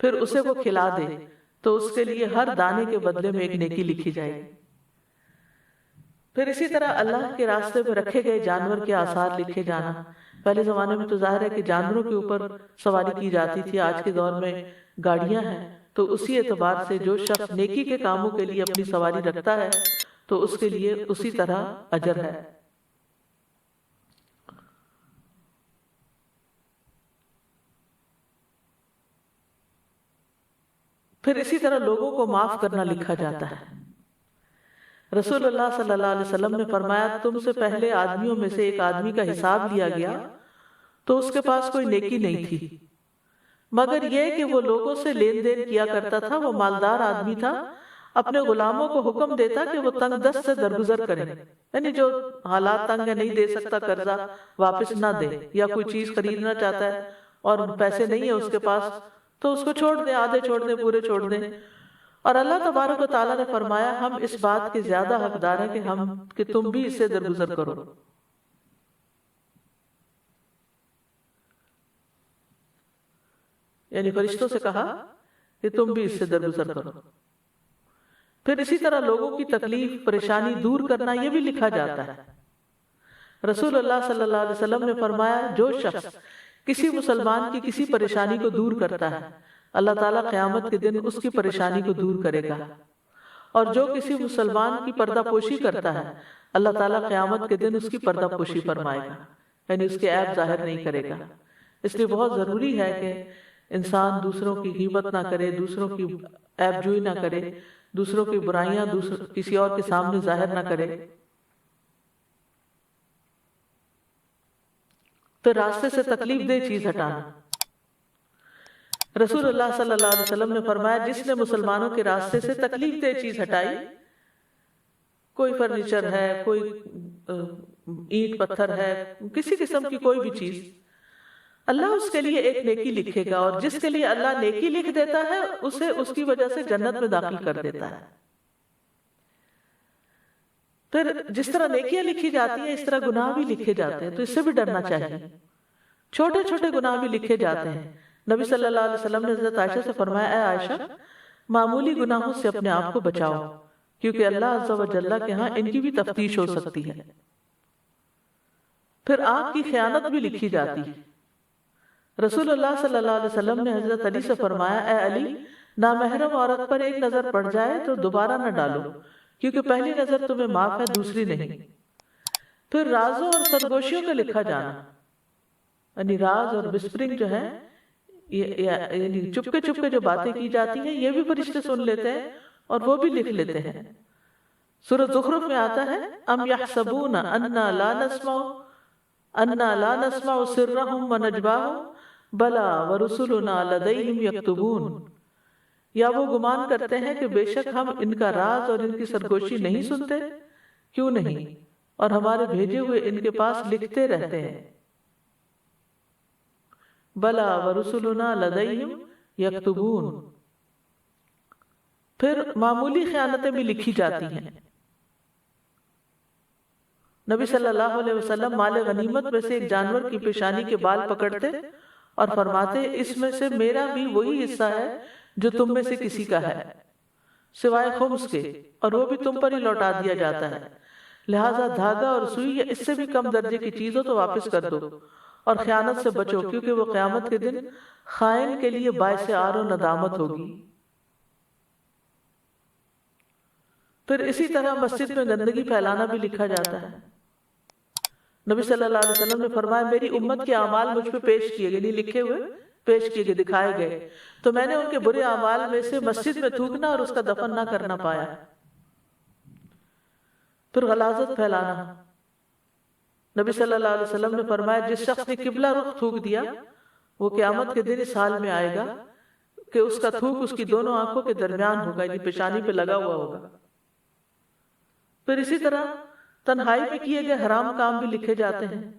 پھر اسے وہ کھلا دے تو اس کے لیے ہر دانے کے بدلے میں ایک نیکی لکھی جائے گی۔ پھر اسی طرح اللہ کے راستے میں رکھے گئے جانور کے آثار لکھے جانا، پہلے زمانے میں تو ظاہر ہے کہ جانوروں کے اوپر سواری کی جاتی تھی، آج کے دور میں گاڑیاں ہیں، تو اسی اعتبار سے جو شخص نیکی کے کاموں کے لیے اپنی سواری رکھتا ہے تو اس کے لیے اسی طرح اجر ہے۔ پھر اسی طرح لوگوں کو معاف کرنا لکھا جاتا ہے۔ رسول اللہ صلی اللہ علیہ وسلم نے فرمایا تم سے پہلے آدمیوں میں سے ایک آدمی کا حساب لیا گیا تو اس کے پاس کوئی نیکی نہیں تھی مگر یہ کہ وہ لوگوں سے لین دین کیا کرتا تھا، وہ مالدار آدمی تھا، اپنے غلاموں کو حکم دیتا کہ وہ تنگ دست سے درگزر کریں، یعنی جو حالات تنگ ہے نہیں دے سکتا قرضہ واپس نہ دے، یا کوئی چیز خریدنا چاہتا ہے اور پیسے نہیں ہے اس کے پاس تو اس کو چھوڑ دیں، آدھے چھوڑ دیں پورے چھوڑ دیں۔ اور اللہ تبارک و تعالیٰ نے فرمایا ہم اس بات کے زیادہ حقدار ہیں کہ تم بھی اس سے درگزر کرو۔ یعنی فرشتوں سے کہا کہ تم بھی اس سے درگزر کرو۔ پھر اسی طرح لوگوں کی تکلیف پریشانی دور کرنا یہ بھی لکھا جاتا ہے۔ رسول اللہ صلی اللہ علیہ وسلم نے فرمایا جو شخص کسی مسلمان کی کسی پریشانی کو دور کرتا ہے اللہ تعالیٰ قیامت کے دن اس کی پریشانی کو دور کرے گا، اور جو کسی مسلمان کی پردہ پوشی کرتا ہے اللہ تعالیٰ قیامت کے دن اس کی پردہ پوشی فرمائے گا، یعنی اس کے عیب ظاہر نہیں کرے گا۔ اس لیے بہت ضروری ہے کہ انسان دوسروں کی غیبت نہ کرے، دوسروں کی عیب جوئی نہ کرے، دوسروں کی برائیاں کسی اور کے سامنے ظاہر نہ کرے۔ پھر راستے سے تکلیف دہ چیز ہٹانا، رسول اللہ صلی اللہ علیہ وسلم نے فرمایا جس نے مسلمانوں کے راستے سے تکلیف دہ چیز ہٹائی، کوئی فرنیچر ہے، کوئی اینٹ پتھر ہے، کسی قسم کی کوئی بھی چیز، اللہ اس کے لیے ایک نیکی لکھے گا، اور جس کے لیے اللہ نیکی لکھ دیتا ہے اسے اس کی وجہ سے جنت میں داخل کر دیتا ہے۔ پھر جس طرح نیکیاں لکھی جاتی ہیں اس طرح گناہ بھی لکھے جاتے ہیں، تو اس سے بھی ڈرنا چاہیے۔ چھوٹے چھوٹے گناہ بھی لکھے جاتے ہیں۔ نبی صلی اللہ علیہ وسلم نے حضرت عائشہ سے فرمایا اے عائشہ معمولی گناہوں سے اپنے آپ کو بچاؤ کیونکہ اللہ عز و جل کے ہاں ان کی بھی تفتیش ہو سکتی ہے۔ پھر آنکھ کی خیانت بھی لکھی جاتی ہے۔ رسول اللہ صلی اللہ علیہ وسلم نے حضرت علی سے فرمایا اے علی نامحرم عورت پر ایک نظر پڑ جائے تو دوبارہ نہ ڈالو کیونکہ پہلی نظر تمہیں معاف ہے دوسری نہیں۔ پھر رازوں اور سرگوشیوں کا لکھا جانا، یعنی راز اور وسپرنگ جو ہے، یعنی چپکے چپکے جو باتیں کی جاتی ہیں یہ بھی فرشتے سن لیتے ہیں اور وہ بھی لکھ لیتے ہیں۔ سورۃ زخرف میں آتا ہے ام یحسبون انا لا نسمع سرهم ونجواهم بلا ورسلنا لدیہم یکتبون، یا وہ گمان کرتے ہیں کہ بے شک ہم ان کا راز اور ان کی سرگوشی نہیں سنتے، کیوں نہیں، اور ہمارے بھیجے ہوئے ان کے پاس لکھتے رہتے ہیں۔ بلا ورسلنا لدیہم یکتبون۔ پھر معمولی خیانتیں بھی لکھی جاتی ہیں۔ نبی صلی اللہ علیہ وسلم مال غنیمت میں سے ایک جانور کی پیشانی کے بال پکڑتے اور فرماتے اس میں سے میرا بھی وہی حصہ ہے جو تم میں سے کسی کا ہے سوائے خمس کے، اور وہ بھی تم پر ہی لوٹا دیا جاتا ہے، لہذا دھاگا اور سوئی یا اس سے بھی کم درجے کی چیز ہو تو واپس کر دو، اور خیانت سے بچو، کیونکہ وہ قیامت کے دن خائن کے لیے باعث عار و ندامت ہوگی۔ پھر اسی طرح مسجد میں گندگی پھیلانا بھی لکھا جاتا ہے۔ نبی صلی اللہ علیہ وسلم نے فرمایا میری امت کے اعمال مجھ پہ پیش کیے گئے، نہیں لکھے ہوئے، پیش کیے گئے، دکھائے گئے، تو میں نے ان کے برے اعمال میں سے مسجد میں تھوکنا اور اس کا دفن نہ کرنا پایا۔ پھر غلاظت پھیلانا، نبی صلی اللہ علیہ وسلم نے فرمایا جس شخص نے قبلہ رخ تھوک دیا وہ قیامت کے دن اس حال میں آئے گا کہ اس کا تھوک اس کی دونوں آنکھوں کے درمیان ہوگا، یعنی پیشانی پہ لگا ہوا ہوگا۔ پھر اسی طرح تنہائی میں کیے گئے حرام کام بھی لکھے جاتے ہیں۔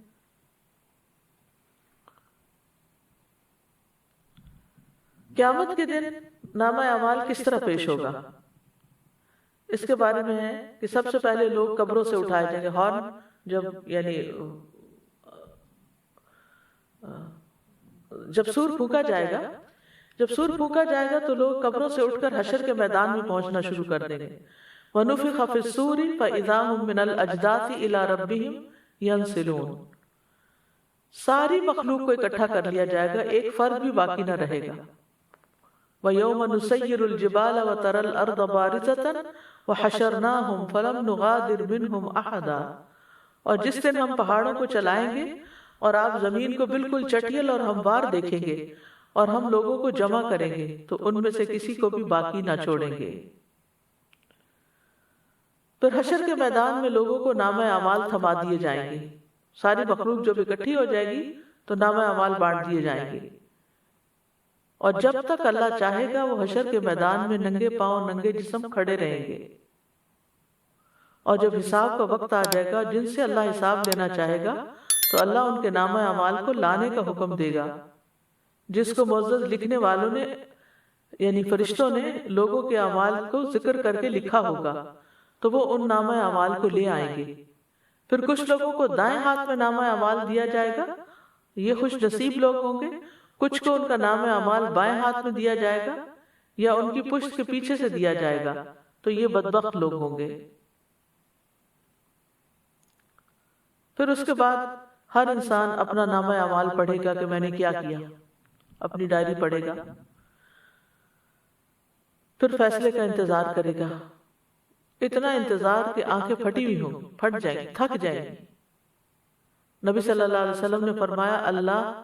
قیامت کے دن نامہ اعمال کس طرح پیش ہوگا، اس کے بارے میں ہے کہ سب سے پہلے لوگ قبروں سے اٹھائے جائیں گے، ہارن جب سور پھونکا جائے گا تو لوگ قبروں سے اٹھ کر حشر کے میدان میں پہنچنا شروع کر دیں گے۔ وَنُفِخَ فِي الصُّورِ فَإِذَا هُم مِّنَ الْأَجْدَاثِ إِلَىٰ رَبِّهِمْ يَنْسِلُونَ، ساری مخلوق کو اکٹھا کر لیا جائے گا، ایک فرد بھی باقی نہ رہے گا۔ وَيَوْمَ نُسَيِّرُ الْجِبَالَ وَتَرَى الْأَرْضَ بَارِزَةً وَحَشَرْنَاهُمْ فَلَمْ نُغَادِرْ مِنْهُمْ أَحَدًا، اور جس دن ہم پہاڑوں کو چلائیں گے اور آپ زمین کو بالکل چٹیل اور ہموار دیکھیں گے اور ہم لوگوں کو جمع کریں گے تو ان میں سے کسی کو بھی باقی نہ چھوڑیں گے۔ پھر حشر کے میدان میں لوگوں کو نامہ اعمال تھما دیے جائیں گے، ساری مخلوق جب اکٹھی ہو جائے گی تو نامہ اعمال بانٹ دیے جائیں گے، اور جب تک اللہ چاہے گا وہ حشر کے میدان میں ننگے پاؤں ننگے جسم کھڑے رہیں گے، اور جب حساب کا وقت آ جائے گا جن سے اللہ حساب لینا چاہے گا تو اللہ ان کے نامہ اعمال کو لانے کا حکم دے گا، جس کو معزز لکھنے والوں نے یعنی فرشتوں نے لوگوں کے اعمال کو ذکر کر کے لکھا ہوگا تو وہ ان نامہ اعمال کو لے آئیں گے۔ پھر کچھ لوگوں کو دائیں ہاتھ میں نامہ اعمال دیا جائے گا، یہ خوش نصیب لوگ ہوں گے، کچھ کو ان کا نامہ اعمال بائیں ہاتھ میں دیا جائے گا یا ان کی پشت کے پیچھے سے دیا جائے گا، تو یہ بدبخت لوگ ہوں گے۔ پھر اس کے بعد ہر انسان اپنا نامہ اعمال پڑھے گا کہ میں نے کیا کیا، اپنی ڈائری پڑھے گا، پھر فیصلے کا انتظار کرے گا، اتنا انتظار کہ آنکھیں پھٹی ہوئی ہوں، پھٹ جائیں گی، تھک جائیں گی۔ نبی صلی اللہ علیہ وسلم نے فرمایا اللہ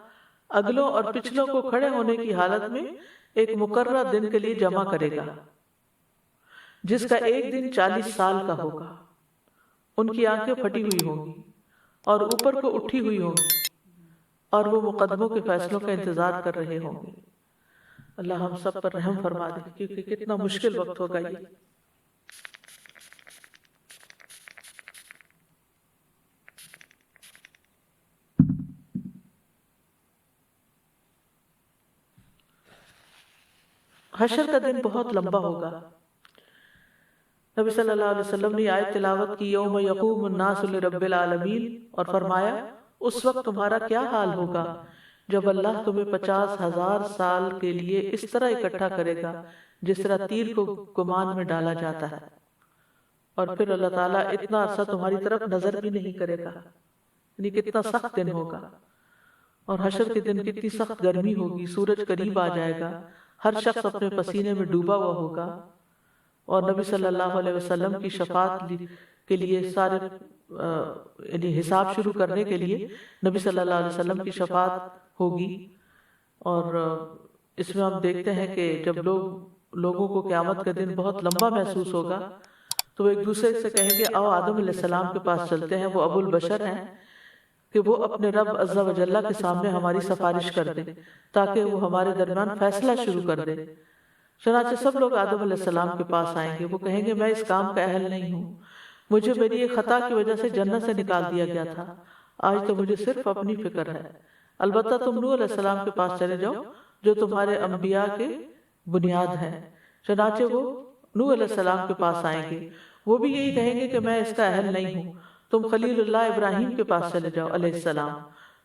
اگلوں اور پچھلوں کو کھڑے ہونے کی حالت میں ایک مقررہ دن کے لیے جمع کرے گا جس کا ایک دن 40 سال کا ہوگا، ان کی آنکھیں پھٹی ہوئی ہوں گی اور اوپر کو اٹھی ہوئی ہوں گی اور وہ مقدموں کے فیصلوں کا انتظار کر رہے ہوں گے۔ اللہ ہم سب پر رحم فرما دے، کیونکہ کتنا مشکل وقت ہوگا یہ۔ حشر کا دن بہت لمبا ہوگا۔ نبی صلی اللہ علیہ وسلم نے آیت تلاوت کی یوم یقوم الناس لرب العالمین، اور فرمایا اس وقت تمہارا کیا حال ہوگا جب اللہ تمہیں 50,000 سال کے لیے اس طرح اکٹھا کرے گا جس طرح تیر کو کمان میں ڈالا جاتا ہے، اور پھر اللہ تعالیٰ اتنا عرصہ تمہاری طرف نظر بھی نہیں کرے گا، یعنی کتنا سخت دن ہوگا۔ اور حشر کے دن کتنی سخت گرمی ہوگی، سورج قریب آ جائے گا، ہر شخص اپنے پسینے میں ڈوبا ہوا ہوگا، اور نبی صلی اللہ علیہ وسلم کی شفاعت کے لیے سارے یعنی حساب شروع کرنے کے لیے نبی صلی اللہ علیہ وسلم کی شفاعت ہوگی۔ اور اس میں ہم دیکھتے ہیں کہ جب لوگوں کو قیامت کا دن بہت لمبا محسوس ہوگا تو وہ ایک دوسرے سے کہیں گے آؤ آدم علیہ السلام کے پاس چلتے ہیں، وہ ابو البشر ہیں، کہ وہ اپنے رب عز و جل کے سامنے ہماری سفارش کر دے تاکہ وہ ہمارے درمیان فیصلہ شروع کر دے۔ چنانچہ سب لوگ آدم علیہ السلام کے پاس آئیں گے، وہ کہیں گے میں اس کام کا اہل نہیں ہوں، مجھے میری ایک خطا کی وجہ سے جنت سے نکال دیا گیا تھا، آج تو مجھے صرف اپنی فکر ہے، البتہ تم نوح علیہ السلام کے پاس چلے جاؤ جو تمہارے انبیاء کے بنیاد ہیں۔ چنانچہ وہ نوح علیہ السلام کے پاس آئیں گے، وہ بھی یہی کہیں گے کہ میں اس کا اہل نہیں ہوں، تم خلیل اللہ ابراہیم کے پاس چلے جاؤ علیہ السلام،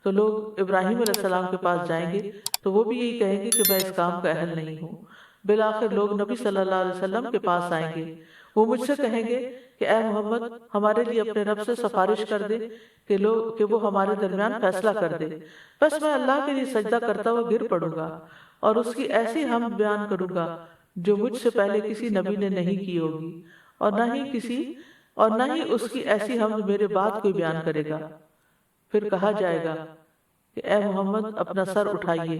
تو لوگ ابراہیم علیہ السلام کے پاس جائیں گے تو وہ بھی یہی کہیں گے کہ میں اس کام کا اہل نہیں ہوں۔ بالآخر لوگ نبی صلی اللہ علیہ وسلم کے پاس آئیں گے، وہ مجھ سے کہیں گے کہ اے محمد ہمارے لیے اپنے رب سے سفارش کر دے کہ وہ ہمارے درمیان فیصلہ کر دے، بس میں اللہ کے لیے سجدہ کرتا ہوا گر پڑوں گا اور اس کی ایسی حمد بیان کروں گا جو مجھ سے پہلے کسی نبی نے نہیں کی ہوگی، اور نہ ہی اس کی ایسی حمد میرے بعد کوئی بیان کرے گا۔ پھر کہا جائے گا کہ اے محمد اپنا سر اٹھائیے،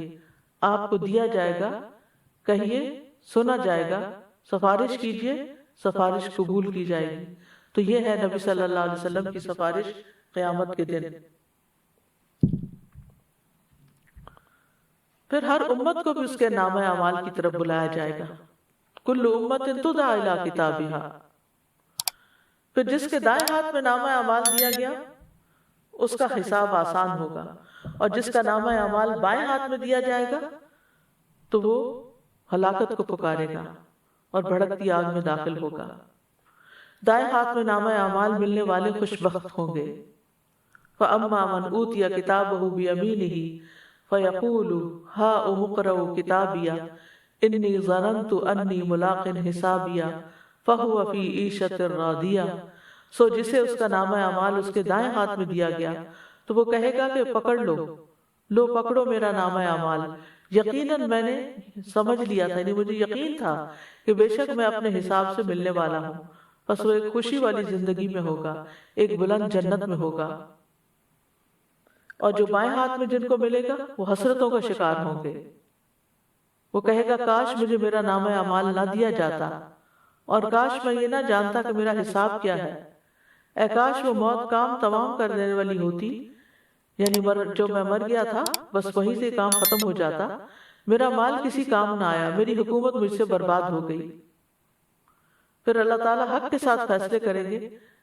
آپ کو دیا جائے گا، کہیے سنا جائے گا، سفارش کیجئے، سفارش قبول کی جائے گی۔ تو یہ ہے نبی صلی اللہ علیہ وسلم کی سفارش قیامت کے دن۔ پھر ہر امت کو بھی اس کے نامہ اعمال کی طرف بلایا جائے گا، کل امت تدعی الی کتابہا۔ پھر جس کے دائیں ہاتھ میں نامہ اعمال دیا گیا اس کا حساب آسان ہوگا، اور جس کا نامہ اعمال بائیں ہاتھ میں دیا جائے گا تو وہ ہلاکت کو پکارے گا اور بھڑکتی آگ میں داخل ہوگا۔ دائیں ہاتھ میں نامہ اعمال ملنے والے خوش بخت ہوں گے۔ فَأَمَّا مَنْ أُوتِيَ كِتَابَهُ بِيَمِينِهِ فَيَقُولُ هَاؤُمُ اقْرَءُوا كِتَابِيَهْ إِنِّي ظَنَنْتُ أَنِّي مُلَاقٍ حِسَابِيَهْ فَهُوَ فِي عِيشَةٍ رَاضِيَةٍ۔ سو جسے اس کا نامہ اعمال اس کے دائیں ہاتھ میں دیا گیا تو وہ کہے گا کہ پکڑ لو پکڑو میرا نامہ اعمال، یقیناً میں نے سمجھ لیا تھا، یعنی مجھے یقین تھا کہ بے شک میں اپنے حساب سے ملنے والا ہوں۔ پس وہ ایک خوشی والی زندگی میں ہوگا، ایک بلند جنت میں ہوگا۔ اور جو بائیں ہاتھ میں جن کو ملے گا وہ حسرتوں کا شکار ہوں گے۔ وہ کہے گا کاش مجھے میرا نامہ اعمال نہ دیا جاتا، اور کاش میں یہ نہ جانتا کہ میرا حساب کیا ہے۔ اے کاش وہ موت کام تمام کر دینے والی ہوتی، یعنی جو میں مر گیا تھا بس وہیں سے کام ختم ہو جاتا، میرا مال کسی کام نہ آیا، میری حکومت مجھ سے برباد ہو گئی۔ پھر اللہ تعالیٰ حق کے ساتھ فیصلے کریں گے،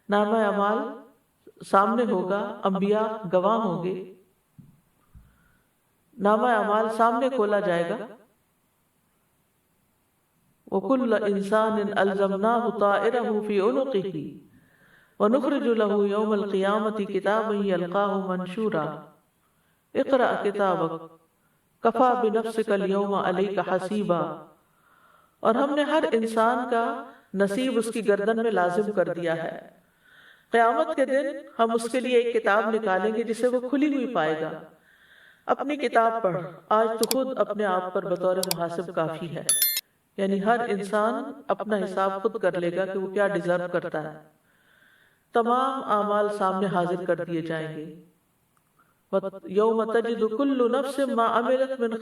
نامہ اعمال سامنے ہوگا، انبیاء گواہ ہوں گے، نامہ اعمال سامنے کھولا جائے گا۔ وَكُلَّ إِنسَانٍ أَلْزَمْنَاهُ طَائِرَهُ فِي عُنُقِهِ وَنُخْرِجُ لَهُ يَوْمَ الْقِيَامَةِ كِتَابًا يَلْقَاهُ مَنْشُورًا اقرأ كتابك كفى بنفسك اليوم عليك حسيبا۔ اور ہم نے ہر انسان کا نصیب اس کی گردن میں لازم کر دیا ہے۔ قیامت کے دن ہم اس کے لیے ایک کتاب نکالیں گے جسے وہ کھلی ہوئی پائے گا۔ اپنی کتاب پڑھ، آج تو خود اپنے آپ پر بطور محاسب کافی ہے، یعنی ہر انسان اپنا حساب خود کر لے گا کہ وہ کیا ڈیزرو کرتا ہے۔ تمام اعمال سامنے حاضر کر دیے جائیں گے۔ يَوْمَ تَجِدُ كُلُّ نَفْسٍ مَا عَمِلَتْ مِنْ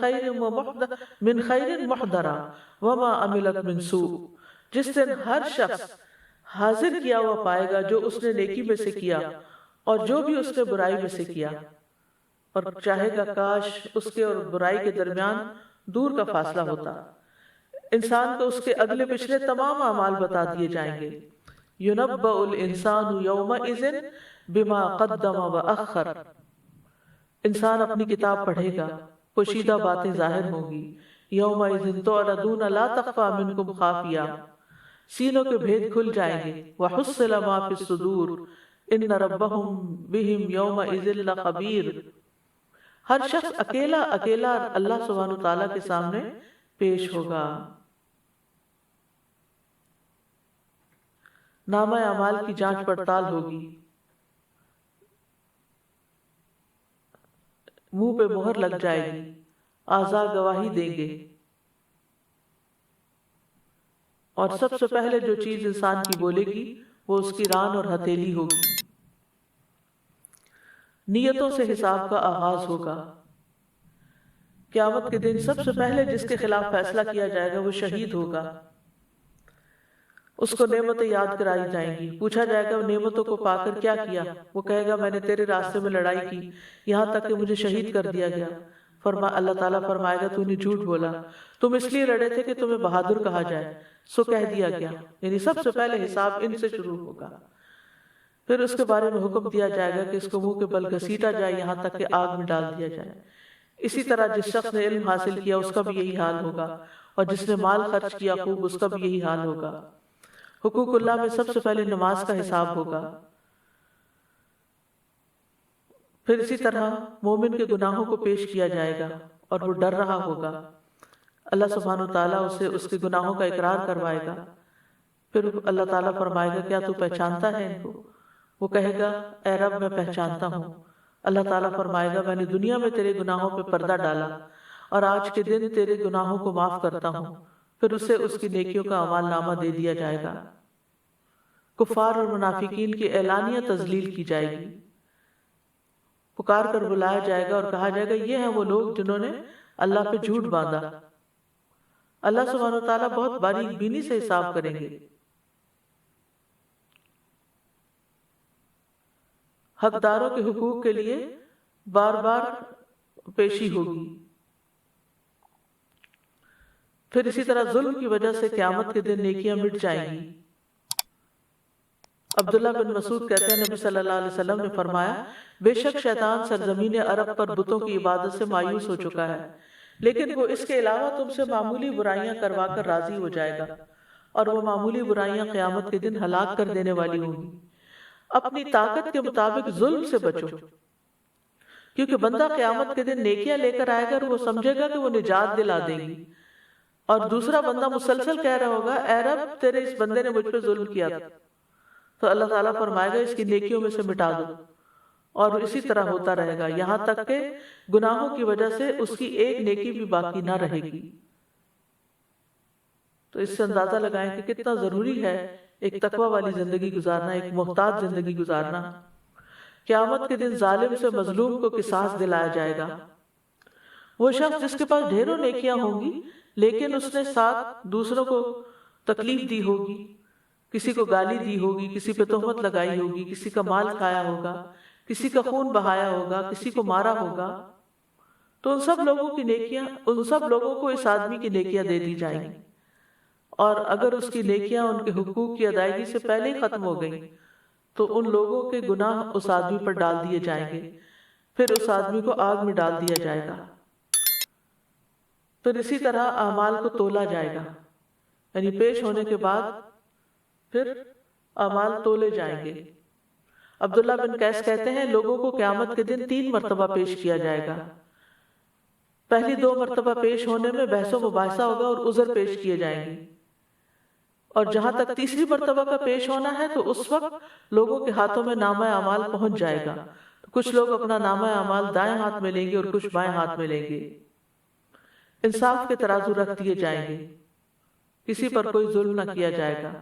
خَيْرٍ مُحْضَرًا وَمَا عَمِلَتْ مِنْ سُوءٍ۔ جس دن ہر شخص حاضر کیا ہوا پائے گا جو اس نے نیکی میں سے کیا اور جو بھی اس نے برائی میں سے کیا، اور چاہے گا کاش اس کے اور برائی کے درمیان دور کا فاصلہ ہوتا۔ انسان کو اس کے اگلے پچھلے تمام اعمال بتا دیے جائیں گے۔ يُنَبَّأُ الْإِنسَانُ يَوْمَئِذٍ بِمَا قَدَّمَ وَأَخَّرَ۔ انسان اپنی کتاب پڑھے گا، پوشیدہ باتیں ظاہر ہوں گی۔ یومئذ تعرضون لا تخفی منکم خافیہ، سینوں کے بھید کھل جائیں گے۔ وحصل ما فی الصدور ان ربہم بہم یومئذ لخبیر۔ ہر شخص اکیلا اللہ سبحانہ وتعالیٰ کے سامنے پیش ہوگا۔ نامہ اعمال کی جانچ پڑتال ہوگی، منہ پہ مہر لگ جائے گی، اعضاء گواہی دیں گے، اور سب سے پہلے جو چیز انسان کی بولے گی وہ اس کی ران اور ہتھیلی ہوگی۔ نیتوں سے حساب کا آغاز ہوگا۔ قیامت کے دن سب سے پہلے جس کے خلاف فیصلہ کیا جائے گا وہ شہید ہوگا۔ اس کو نعمتیں یاد کرائی جائیں گی، پوچھا جائے گا نعمتوں کو پا کر کیا کیا؟ وہ کہے گا میں نے تیرے راستے میں لڑائی کی، یہاں تک کہ مجھے شہید کر دیا گیا۔ اللہ تعالیٰ فرمائے گا تو نے جھوٹ بولا، تم اس لیے لڑے تھے کہ تمہیں بہادر کہا جائے، سو کہہ دیا گیا۔ یعنی سب سے پہلے حساب ان سے شروع ہوگا۔ پھر اس کے بارے میں حکم دیا جائے گا کہ اس کو منہ کے بل گھسیٹا جائے یہاں تک کہ آگ میں ڈال دیا جائے۔ اسی طرح جس شخص نے علم حاصل کیا اس کا بھی یہی حال ہوگا، اور جس نے مال خرچ کیا خوب اس کا بھی یہی حال ہوگا۔ حقوق اللہ میں سب سے پہلے نماز کا حساب ہوگا۔ پھر اسی طرح مومن کے گناہوں کو پیش کیا جائے گا اور وہ ڈر رہا ہوگا۔ اللہ سبحانہ وتعالیٰ اسے اس کے گناہوں کا اقرار کروائے گا. پھر اللہ تعالیٰ فرمائے گا کیا تو پہچانتا ہے ان کو؟ وہ کہے گا اے رب میں پہچانتا ہوں. اللہ تعالیٰ فرمائے گا میں نے دنیا میں تیرے گناہوں پہ پردہ ڈالا اور آج کے دن تیرے گناہوں کو معاف کرتا ہوں. پھر اسے اس کی نیکیوں کا اعمال نامہ دے دیا جائے گا. کفار اور منافقین کی اعلانیہ تذلیل کی جائے گی. پکار کر بلایا جائے گا اور کہا جائے گا یہ ہیں وہ لوگ جنہوں نے اللہ پہ جھوٹ باندھا. اللہ سبحانہ وتعالیٰ بہت باریک بینی سے حساب کریں گے. حقداروں کے حقوق کے لیے بار بار پیشی ہوگی. پھر اسی طرح ظلم کی وجہ سے قیامت کے دن نیکیاں مٹ جائیں گی. عبداللہ بن مسعود کہتے ہیں نبی صلی اللہ علیہ وسلم نے فرمایا بے شک شیطان سرزمین عرب پر بتوں کی عبادت سے مایوس ہو چکا ہے، لیکن وہ اس کے علاوہ تم سے معمولی برائیاں کروا کر راضی ہو جائے گا، اور وہ معمولی برائیاں قیامت کے دن ہلاک کر دینے والی ہوں گی. اپنی طاقت کے مطابق ظلم سے بچو، کیونکہ بندہ قیامت کے دن نیکیاں لے کر آئے گا اور وہ سمجھے گا کہ وہ نجات دلا دے گی، اور دوسرا بندہ مسلسل کہہ رہا ہوگا اے رب تیرے اس بندے نے مجھ پہ ظلم کیا تھا. تو اللہ تعالیٰ فرمائے گا اس کی نیکیوں میں سے مٹا دو، اور اسی طرح ہوتا رہے گا یہاں تک کہ گناہوں کی وجہ سے اس کی ایک نیکی بھی باقی نہ رہے گی. تو اس سے اندازہ لگائیں کہ کتنا ضروری ہے ایک تقوی والی زندگی گزارنا، ایک محتاط زندگی گزارنا. قیامت کے دن ظالم سے مظلوم کو قصاص دلایا جائے گا. وہ شخص جس کے پاس ڈھیروں نیکیاں ہوں گی لیکن اس نے ساتھ دوسروں کو تکلیف دی ہوگی، کسی کو گالی دی ہوگی، کسی پہ تہمت لگائی ہوگی، کسی کا مال کھایا ہوگا، کسی کا خون بہایا ہوگا، کسی کو مارا ہوگا، تو ان سب لوگوں کی نیکیاں، ان سب لوگوں کو اس آدمی کی نیکیاں دے دی جائیں گی. اور اگر اس کی نیکیاں ان کے حقوق کی ادائیگی سے پہلے ہی ختم ہو گئیں تو ان لوگوں کے گناہ اس آدمی پر ڈال دیے جائیں گے. پھر اس آدمی کو آگ میں ڈال دیا جائے گا. پھر اسی طرح اعمال کو تولا جائے گا، یعنی پیش ہونے کے بعد پھر اعمال تولے جائیں گے. عبداللہ بن قیس کہتے ہیں لوگوں کو قیامت کے دن 3 مرتبہ پیش کیا جائے گا. پہلی 2 مرتبہ پیش ہونے میں بحث و مباحثہ ہوگا اور عذر پیش کیے جائیں گے، اور جہاں تک تیسری مرتبہ کا پیش ہونا ہے تو اس وقت لوگوں کے ہاتھوں میں نامہ اعمال پہنچ جائے گا. کچھ لوگ اپنا نامہ اعمال دائیں ہاتھ میں لیں گے اور کچھ بائیں ہاتھ میں لیں گے. انصاف کے ترازو رکھ دیے جائیں گے، کسی پر کوئی ظلم نہ کیا جائے گا.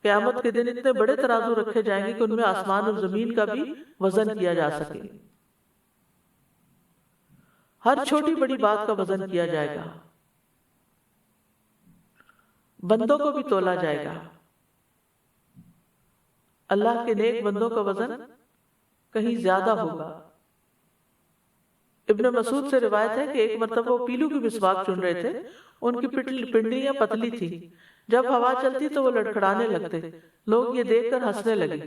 قیامت کے دن اتنے بڑے ترازو رکھے جائیں گے کہ ان میں آسمان اور زمین کا بھی وزن کیا جا سکے. ہر چھوٹی بڑی بات کا وزن کیا جائے گا. بندوں کو بھی تولا جائے گا. اللہ کے نیک بندوں کا وزن کہیں زیادہ ہوگا. ابن مسعود سے روایت ہے کہ ایک مرتبہ وہ پیلو کی مسواک چن رہے تھے. ان کی پنڈلیاں پتلی تھی، جب ہوا چلتی تو وہ لڑکھڑانے لگتے. لوگ یہ دیکھ کر ہنسنے لگے.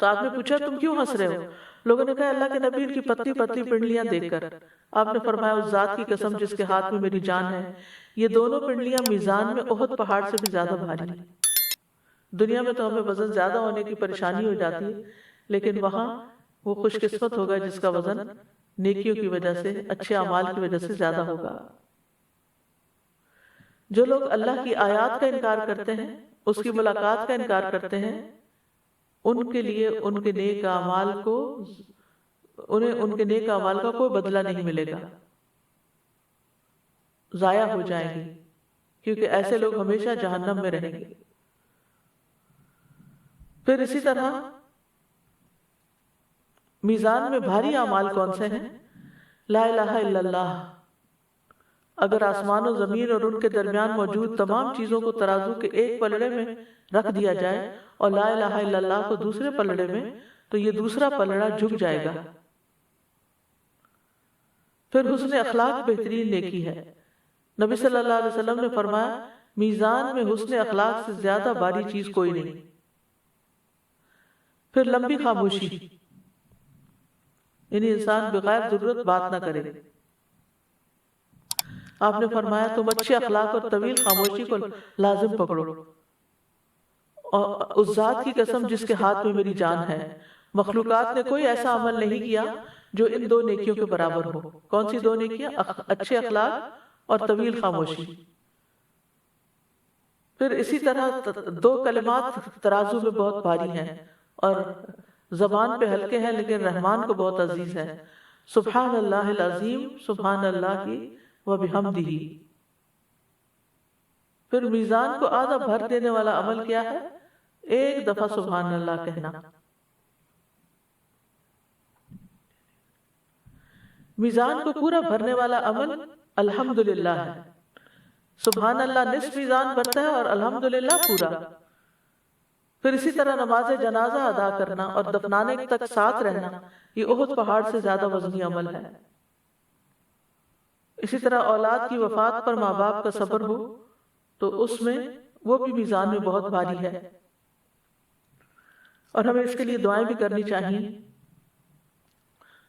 تو آپ نے پوچھا تم کیوں ہنس رہے ہو؟ لوگوں نے کہا اللہ کے نبی کی پتلی پتلی پنڈلیاں دیکھ کر. آپ نے فرمایا اس ذات کی قسم جس کے ہاتھ میں میری جان ہے، یہ دونوں پنڈلیاں میزان میں احد پہاڑ سے بھی زیادہ بھاری ہیں. دنیا میں تو ہمیں وزن زیادہ ہونے کی پریشانی ہو جاتی ہے، لیکن وہاں وہ خوش قسمت ہوگا جس کا وزن نیکیوں کی وجہ سے، اچھے اعمال کی وجہ سے زیادہ ہوگا. جو لوگ اللہ کی آیات کا انکار کرتے ہیں، اس کی ملاقات کا انکار کرتے ہیں، ان کے لیے ان کے نیک اعمال کو ان کے نیک اعمال کا کوئی بدلہ نہیں ملے گا، ضائع ہو جائیں گے، کیونکہ ایسے لوگ ہمیشہ جہنم میں رہیں گے. پھر اسی طرح میزان میں بھاری اعمال کون سے ہیں؟ لا الہ الا اللہ. اگر آسمان و زمین اور ان کے درمیان موجود تمام چیزوں کو ترازو کے ایک پلڑے میں رکھ دیا جائے اور لا الہ الا اللہ کو دوسرے پلڑے میں، تو یہ دوسرا پلڑا جھک جائے گا. پھر حسن اخلاق بہترین نیکی ہے. نبی صلی اللہ علیہ وسلم نے فرمایا میزان میں حسن اخلاق سے زیادہ باری چیز کوئی نہیں. پھر لمبی خاموشی، یعنی انسان بغیر ضرورت بات نہ کرے. آپ نے فرمایا تم اچھے اخلاق اور طویل خاموشی کو لازم پکڑو. اور اس ذات کی قسم جس کے ہاتھ میں میری جان ہے، مخلوقات نے کوئی ایسا عمل نہیں کیا جو ان دو نیکیوں کے برابر ہو۔ کون سی دو نیکیاں؟ اچھے اخلاق اور طویل خاموشی۔ پھر اسی طرح دو کلمات ترازو میں بہت بھاری ہیں اور زبان پہ ہلکے ہیں لیکن رحمان کو بہت عزیز ہے، سبحان اللہ العظیم، سبحان اللہ کی و بحمدہ۔ پھر میزان کو آدھا بھر دینے والا عمل کیا ہے؟ ایک دفعہ سبحان اللہ کہنا۔ میزان کو پورا بھرنے والا عمل الحمدللہ ہے۔ سبحان اللہ نصف میزان بھرتا ہے اور الحمدللہ پورا۔ پھر اسی طرح نماز جنازہ ادا کرنا اور دفنانے تک ساتھ رہنا، یہ احد پہاڑ سے زیادہ وزنی عمل ہے۔ اسی طرح اولاد کی وفات پر ماں باپ کا صبر ہو تو اس میں وہ بھی میزان میں بہت بھاری ہے، اور ہمیں اس کے لیے دعائیں بھی کرنی چاہیے۔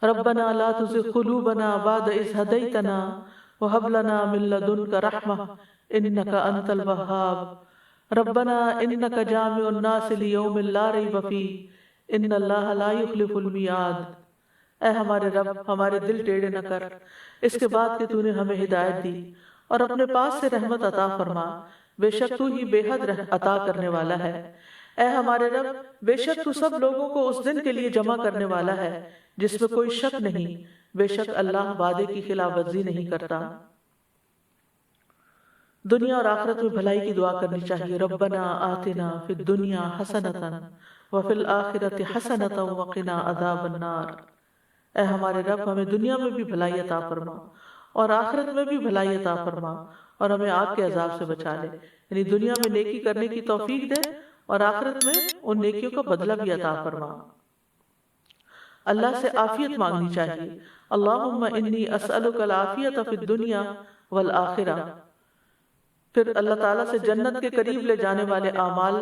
ربنا لا تزغ قلوبنا بعد إذ هديتنا وهب لنا من لدنك رحمة إنك أنت الوهاب ربنا إنك جامع الناس ليوم لا ريب فيه إن الله لا يخلف الميعاد۔ اے ہمارے رب، ہمارے دل ٹیڑھے نہ کر اس کے بعد کہ تو نے ہمیں ہدایت دی، اور اپنے پاس سے رحمت عطا فرما، بے شک تو ہی بے حد عطا کرنے والا ہے۔ اے ہمارے رب، بے شک تو سب لوگوں کو اس دن کے لیے جمع کرنے والا ہے جس میں کوئی شک نہیں، بے شک اللہ وعدے کی خلاف ورزی نہیں کرتا۔ دنیا اور آخرت میں بھلائی کی دعا کرنی چاہیے۔ ربنا آتنا فی الدنیا حسنۃ وفی الآخرۃ حسنۃ وقنا عذاب النار۔ اے ہمارے رب، ہمیں دنیا میں بھی بھلائی عطا فرما اور آخرت میں بھی بھلائی عطا فرما، اور ہمیں آگ کے عذاب سے بچا لے۔ یعنی دنیا میں نیکی کرنے کی توفیق دے اور آخرت میں ان نیکیوں کا بدلہ بھی عطا فرما۔ اللہ سے عافیت مانگنی چاہیے۔ اللہم انی اسألک العافیت فی الدنیا والآخرہ۔ پھر اللہ تعالیٰ سے جنت کے قریب لے جانے والے اعمال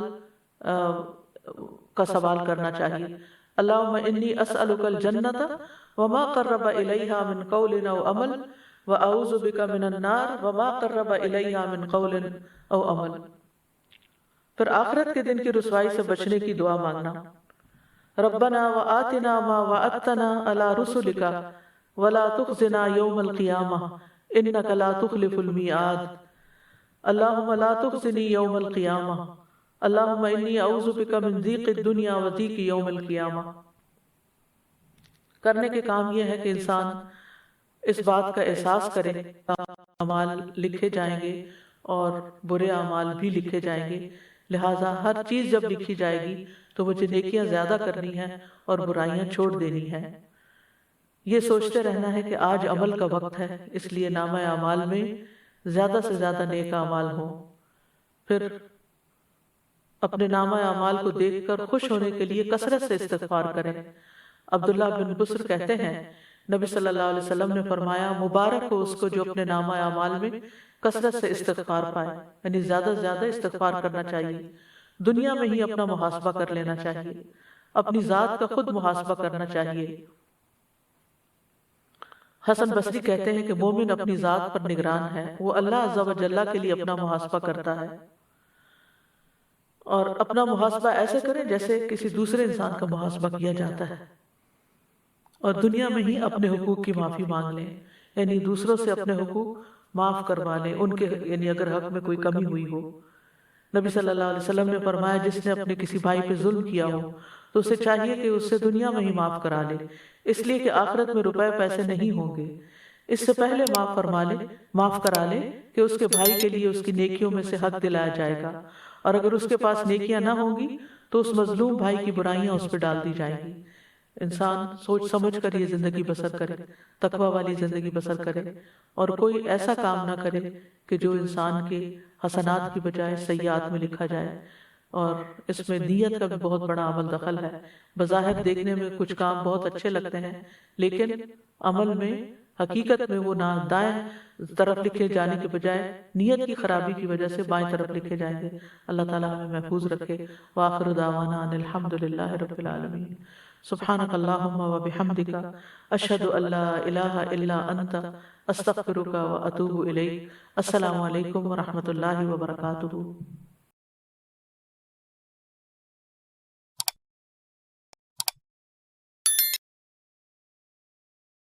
کا سوال کرنا چاہیے۔ اللہم انی اسألک الجنت وما قرب الیہا من قول او عمل واعوذ بک من النار وما قرب الیہا من قول او عمل۔ پھر آخرت کے دن کی رسوائی سے بچنے کی دعا مانگنا۔ ربنا وآتنا ما وعدتنا على رسلك ولا تخزنا يوم القيامة انك لا تخلف الميعاد۔ اللهم لا تخزني يوم القيامة اللهم اني اعوذ بك من ضيق الدنيا وضيق يوم القيامة۔ کرنے کے کام یہ ہے کہ انسان اس بات کا احساس کرے اعمال لکھے جائیں گے اور برے اعمال بھی لکھے جائیں گے، لہٰذا ہر چیز جب لکھی جائے گی تو مجھے نیکیاں زیادہ کرنی ہیں اور برائیاں چھوڑ دینی ہیں۔ یہ سوچتے رہنا ہے کہ آج عمل کا وقت ہے، اس لیے نامہ اعمال میں زیادہ سے زیادہ نیک اعمال ہوں۔ پھر اپنے نامہ اعمال کو دیکھ کر خوش ہونے کے لیے کثرت سے استغفار کریں۔ عبداللہ بن بسر کہتے ہیں نبی صلی اللہ علیہ وسلم نے فرمایا، مبارک ہو اس کو جو اپنے نامہ اعمال میں کثرت سے استغفار پائے، یعنی زیادہ سے زیادہ استغفار کرنا چاہیے۔ دنیا میں ہی اپنا محاسبہ کر لینا چاہیے، اپنی ذات کا خود محاسبہ کرنا چاہیے۔ حسن بصری کہتے ہیں کہ مومن اپنی ذات پر نگران ہے، وہ اللہ عز و جل کے لیے اپنا محاسبہ کرتا ہے، اور اپنا محاسبہ ایسے کریں جیسے کسی دوسرے انسان کا محاسبہ کیا جاتا ہے، اور دنیا میں ہی اپنے حقوق کی معافی مانگ لیں، یعنی دوسروں سے اپنے حقوق معاف کروا لیں ان کے، یعنی اگر حق میں کوئی کمی ہوئی ہو۔ نبی صلی اللہ علیہ وسلم نے فرمایا جس نے اپنے کسی بھائی پہ ظلم کیا ہو تو اسے چاہیے کہ اس سے دنیا میں ہی معاف کرا لے، اس لیے کہ آخرت میں روپے پیسے نہیں ہوں گے، اس سے پہلے معاف کرا لے کہ اس کے بھائی کے لیے اس کی نیکیوں میں سے حق دلایا جائے گا، اور اگر اس کے پاس نیکیاں نہ ہوں گی تو اس مظلوم بھائی کی برائیاں اس پہ ڈال دی جائیں گی۔ انسان سوچ سمجھ کر یہ زندگی بسر کرے، تقوی والی زندگی بسر کرے، اور کوئی ایسا کام نہ کرے کہ جو انسان کے حسنات کی بجائے سیئات میں لکھا جائے، اور اس میں نیت کا بھی بہت بڑا عمل دخل ہے۔ بظاہر دیکھنے میں کچھ کام بہت اچھے لگتے ہیں لیکن عمل میں حقیقت میں وہ نہ دائیں طرف لکھے جانے کے بجائے نیت کی خرابی کی وجہ سے بائیں طرف لکھے جائیں گے۔ اللہ تعالیٰ ہمیں محفوظ رکھے۔ وآخر دعوانا ان الحمد للہ رب العالمین۔ سبحانک اللہم وبحمدک، اشہد ان لا الہ الا انت، استغفرک واتوب الیک۔ السلام علیکم ورحمۃ اللہ وبرکاتہ۔